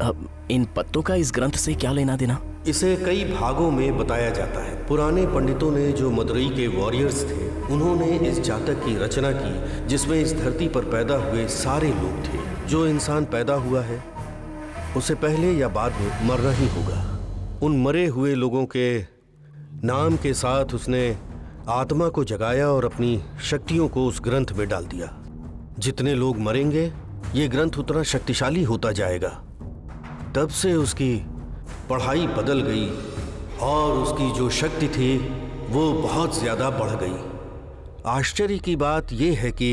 अब इन पत्तों का इस ग्रंथ से क्या लेना देना? इसे कई भागों में बताया जाता है। पुराने पंडितों ने, जो मदुरई के वॉरियर्स थे, उन्होंने इस जातक की रचना की, जिसमें इस धरती पर पैदा हुए सारे लोग थे। जो इंसान पैदा हुआ है उसे पहले या बाद में मरना ही होगा। उन मरे हुए लोगों के नाम के साथ उसने आत्मा को जगाया और अपनी शक्तियों को उस ग्रंथ में डाल दिया। जितने लोग मरेंगे ये ग्रंथ उतना शक्तिशाली होता जाएगा। तब से उसकी पढ़ाई बदल गई और उसकी जो शक्ति थी वो बहुत ज्यादा बढ़ गई। आश्चर्य की बात यह है कि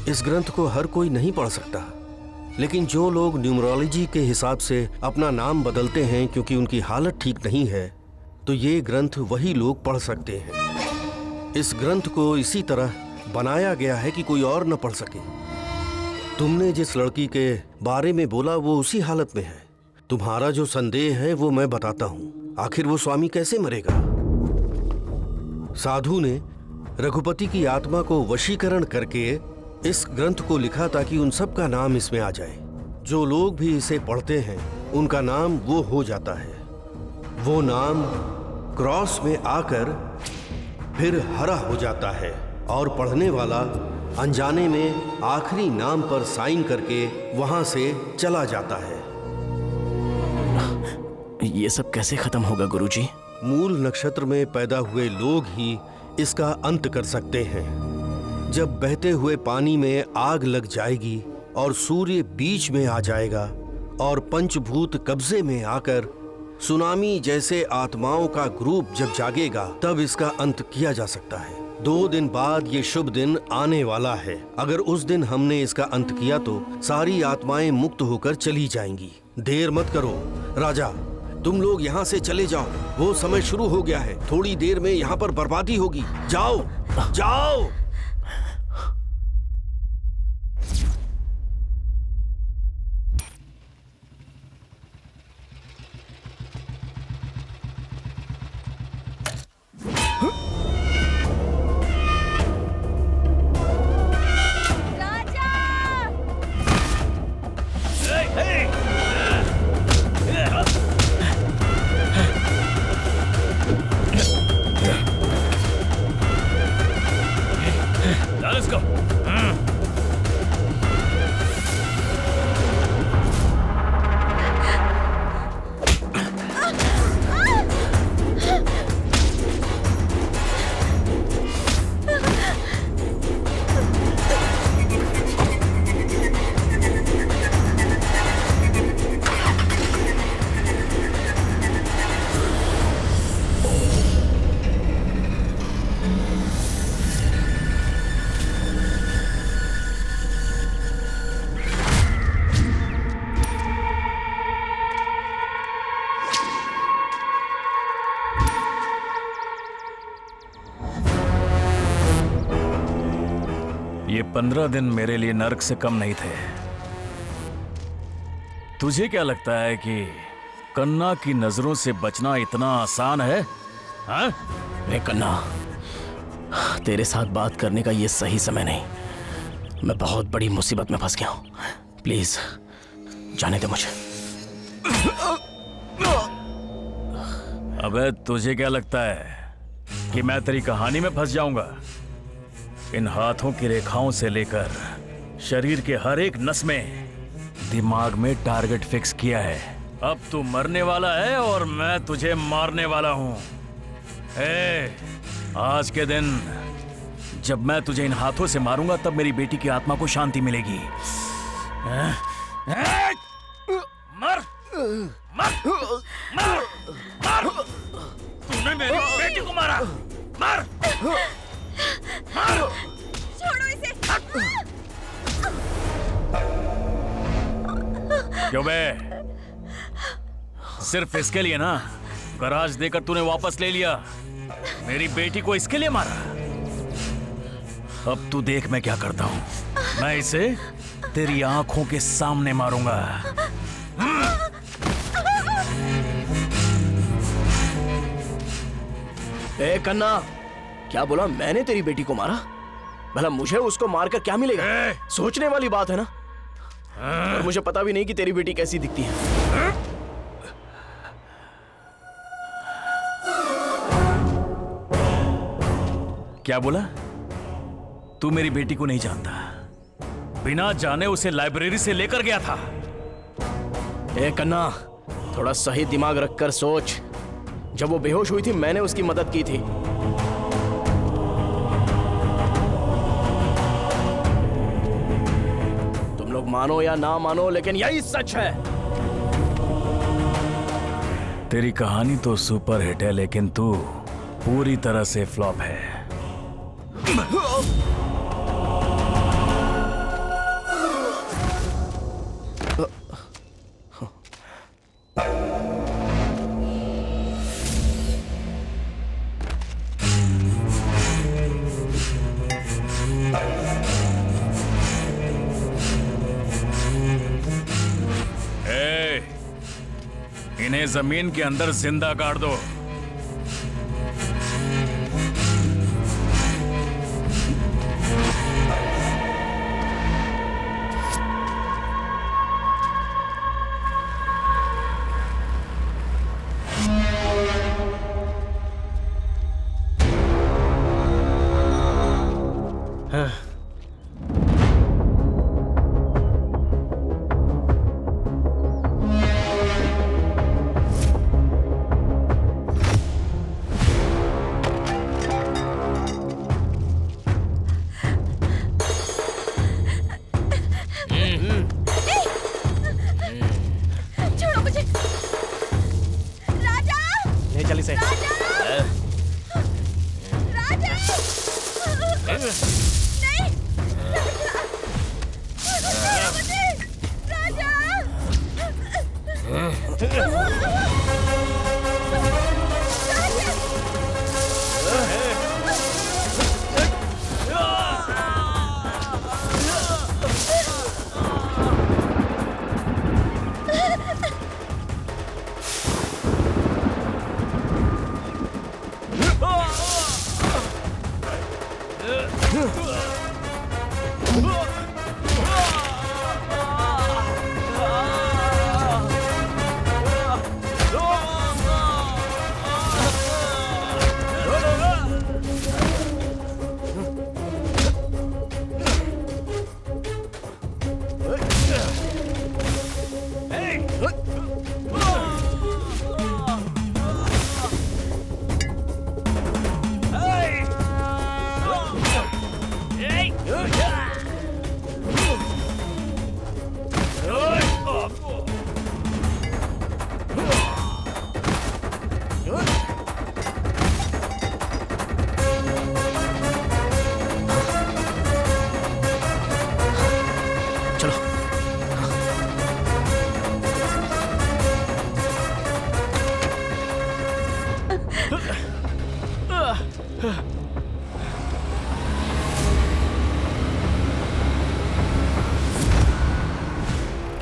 इस ग्रंथ को हर कोई नहीं पढ़ सकता, लेकिन जो लोग न्यूमरोलॉजी के हिसाब से अपना नाम बदलते हैं क्योंकि उनकी हालत ठीक नहीं है, तो ये ग्रंथ वही लोग पढ़ सकते हैं। इस ग्रंथ को इसी तरह बनाया गया है कि कोई और न पढ़ सके। तुमने जिस लड़की के बारे में बोला वो उसी हालत में है। तुम्हारा जो संदेह है वो मैं बताता हूँ। आखिर वो स्वामी कैसे मरेगा? साधु ने रघुपति की आत्मा को वशीकरण करके इस ग्रंथ को लिखा ताकि उन सब का नाम इसमें आ जाए। जो लोग भी इसे पढ़ते हैं उनका नाम वो हो जाता है। वो नाम क्रॉस में आकर फिर हरा हो जाता है और पढ़ने वाला अनजाने में आखिरी नाम पर साइन करके वहां से चला जाता है। ये सब कैसे खत्म होगा गुरुजी? मूल नक्षत्र में पैदा हुए लोग ही इसका अंत कर सकते हैं। जब बहते हुए पानी में आग लग जाएगी और सूर्य बीच में आ जाएगा और पंचभूत कब्जे में आकर सुनामी जैसे आत्माओं का ग्रुप जब जागेगा, तब इसका अंत किया जा सकता है। 2 दिन बाद ये शुभ दिन आने वाला है। अगर उस दिन हमने इसका अंत किया तो सारी आत्माएं मुक्त होकर चली जाएंगी। देर मत करो राजा, तुम लोग यहाँ से चले जाओ। वो समय शुरू हो गया है। थोड़ी देर में यहाँ पर बर्बादी होगी। जाओ जाओ। ये 15 दिन मेरे लिए नर्क से कम नहीं थे। तुझे क्या लगता है कि कन्ना की नजरों से बचना इतना आसान है? हाँ? कन्ना, तेरे साथ बात करने का ये सही समय नहीं। मैं बहुत बड़ी मुसीबत में फंस गया हूँ। प्लीज जाने दे मुझे। अबे तुझे क्या लगता है कि मैं तेरी कहानी में फंस जाऊंगा? इन हाथों की रेखाओं से लेकर शरीर के हर एक नस में दिमाग में टारगेट फिक्स किया है। अब तू मरने वाला है और मैं तुझे मारने वाला हूँ। आज के दिन जब मैं तुझे इन हाथों से मारूंगा तब मेरी बेटी की आत्मा को शांति मिलेगी। मर मर मर मर। तूने मेरी बेटी को मारा। मर मर। छोड़ो इसे। क्यों बे? सिर्फ इसके लिए ना गराज देकर तूने वापस ले लिया। मेरी बेटी को इसके लिए मारा। अब तू देख मैं क्या करता हूँ। मैं इसे तेरी आंखों के सामने मारूंगा। ए कन्ना, क्या बोला? मैंने तेरी बेटी को मारा? भला मुझे उसको मारकर क्या मिलेगा? सोचने वाली बात है ना। और मुझे पता भी नहीं कि तेरी बेटी कैसी दिखती है। क्या बोला? तू मेरी बेटी को नहीं जानता। बिना जाने उसे लाइब्रेरी से लेकर गया था। ए कन्ना, थोड़ा सही दिमाग रखकर सोच। जब वो बेहोश हुई थी मैंने उसकी मदद की थी। तुम लोग मानो या ना मानो लेकिन यही सच है। तेरी कहानी तो सुपर हिट है लेकिन तू पूरी तरह से फ्लॉप है। इन्हें जमीन के अंदर जिंदा गाड़ दो।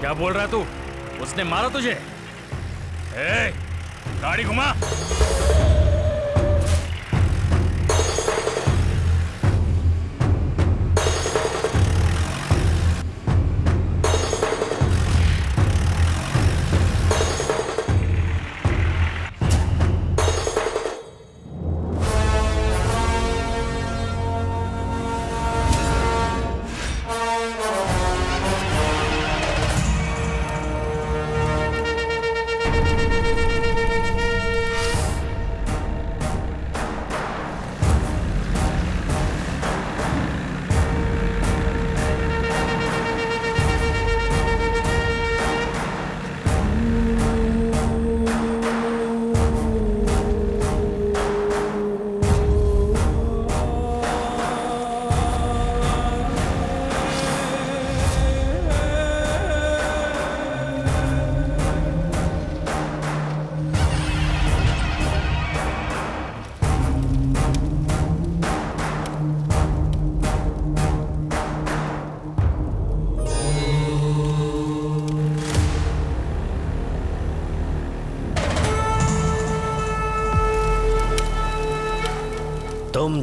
क्या बोल रहा है तू? उसने मारा तुझे? गाड़ी घुमा।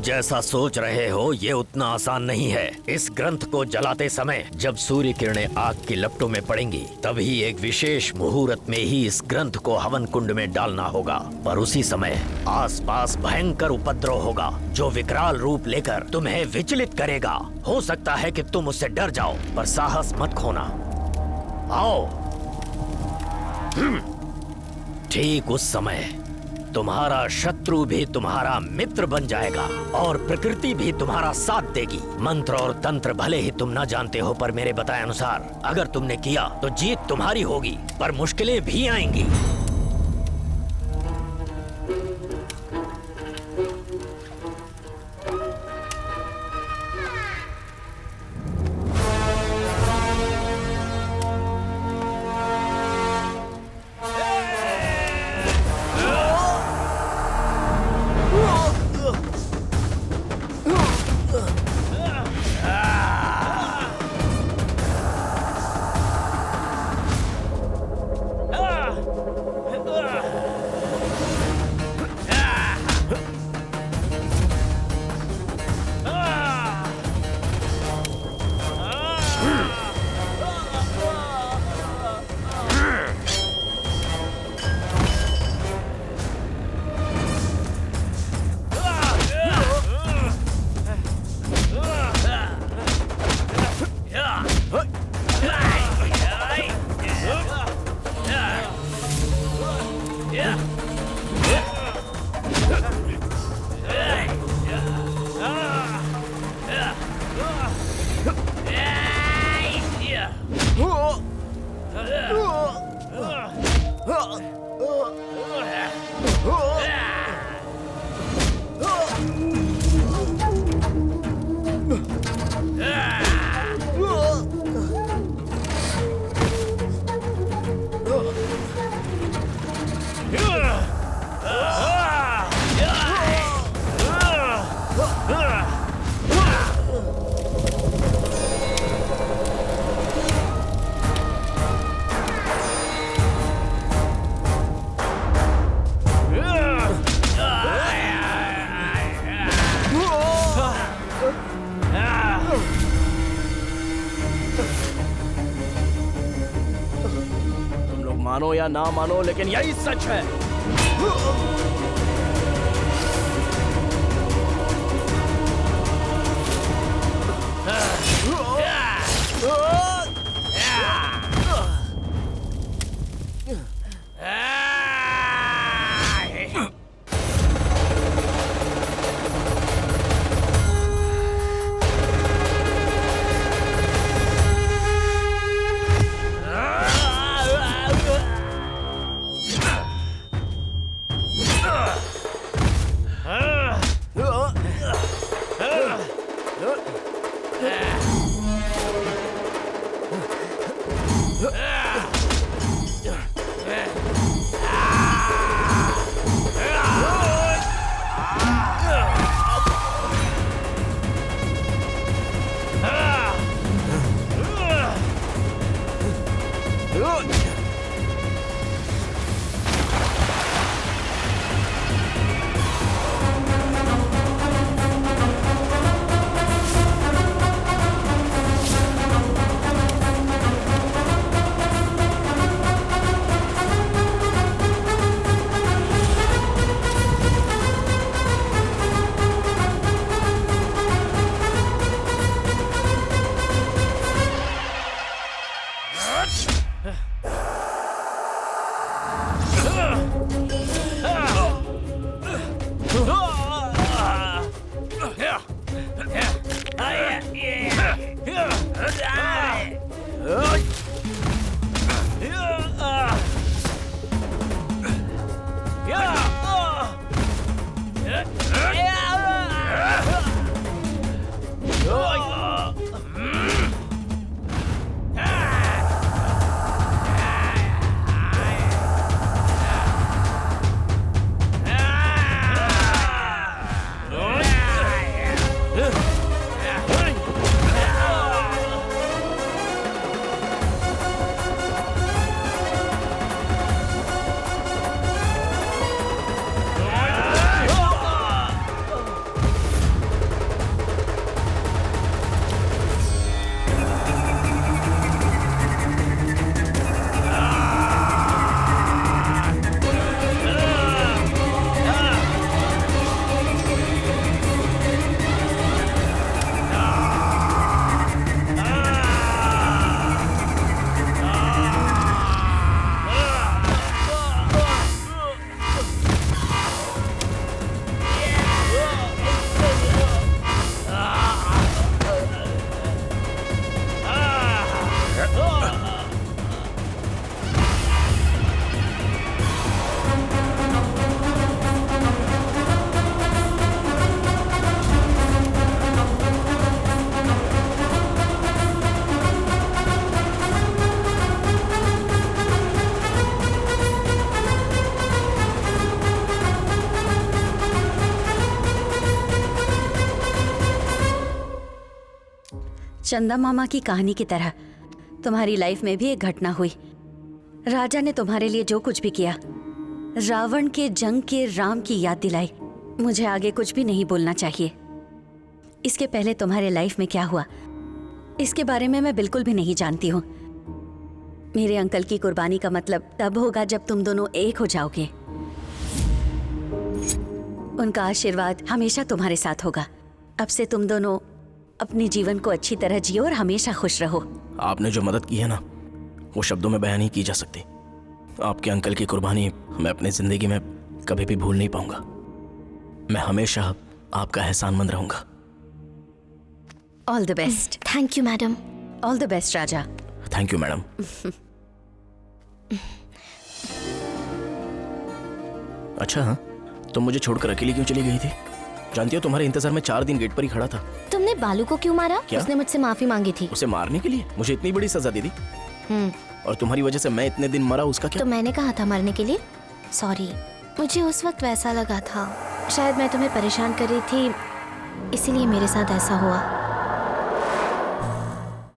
जैसा सोच रहे हो ये उतना आसान नहीं है। इस ग्रंथ को जलाते समय जब सूर्य किरणें आग की लपटों में पड़ेंगी तभी एक विशेष मुहूर्त में ही इस ग्रंथ को हवन कुंड में डालना होगा। पर उसी समय आसपास भयंकर उपद्रव होगा जो विकराल रूप लेकर तुम्हें विचलित करेगा। हो सकता है कि तुम उससे डर जाओ, पर साहस मत खोना। आओ। ठीक उस समय तुम्हारा शत्रु भी तुम्हारा मित्र बन जाएगा और प्रकृति भी तुम्हारा साथ देगी। मंत्र और तंत्र भले ही तुम न जानते हो, पर मेरे बताए अनुसार अगर तुमने किया तो जीत तुम्हारी होगी, पर मुश्किलें भी आएंगी। मानो या ना मानो, लेकिन यही सच है। चंदा मामा की कहानी की तरह तुम्हारी लाइफ में भी एक घटना हुई। राजा ने तुम्हारे लिए जो कुछ भी किया, रावण के जंग के राम की याद दिलाई। मुझे आगे कुछ भी नहीं बोलना चाहिए। इसके पहले तुम्हारे लाइफ में क्या हुआ, इसके बारे में मैं बिल्कुल भी नहीं जानती हूँ। मेरे अंकल की कुर्बानी का मतलब तब होगा जब तुम दोनों एक हो जाओगे। उनका आशीर्वाद हमेशा तुम्हारे साथ होगा। अब से तुम दोनों अपने जीवन को अच्छी तरह जियो और हमेशा खुश रहो। आपने जो मदद की है ना, वो शब्दों में बयान नहीं की जा सकती। आपके अंकल की कुर्बानी मैं अपनी जिंदगी में कभी भी भूल नहीं पाऊंगा। मैं हमेशा आपका एहसानमंद रहूंगा। All the best. Thank you madam. All the best Raja. Thank you madam. अच्छा हाँ, तुम मुझे छोड़कर अकेली क्यों चली गई थी? जानती हो तुम्हारे इंतजार में 4 दिन गेट पर ही खड़ा था। तुमने बालू को क्यों मारा? क्या? उसने मुझसे माफी मांगी थी। उसे मारने के लिए मुझे इतनी बड़ी सजा दे दी, और तुम्हारी वजह से मैं इतने दिन मरा, उसका क्या? तो मैंने कहा था मरने के लिए। सॉरी, मुझे उस वक्त वैसा लगा था। शायद मैं तुम्हें परेशान कर रही थी, इसीलिए मेरे साथ ऐसा हुआ।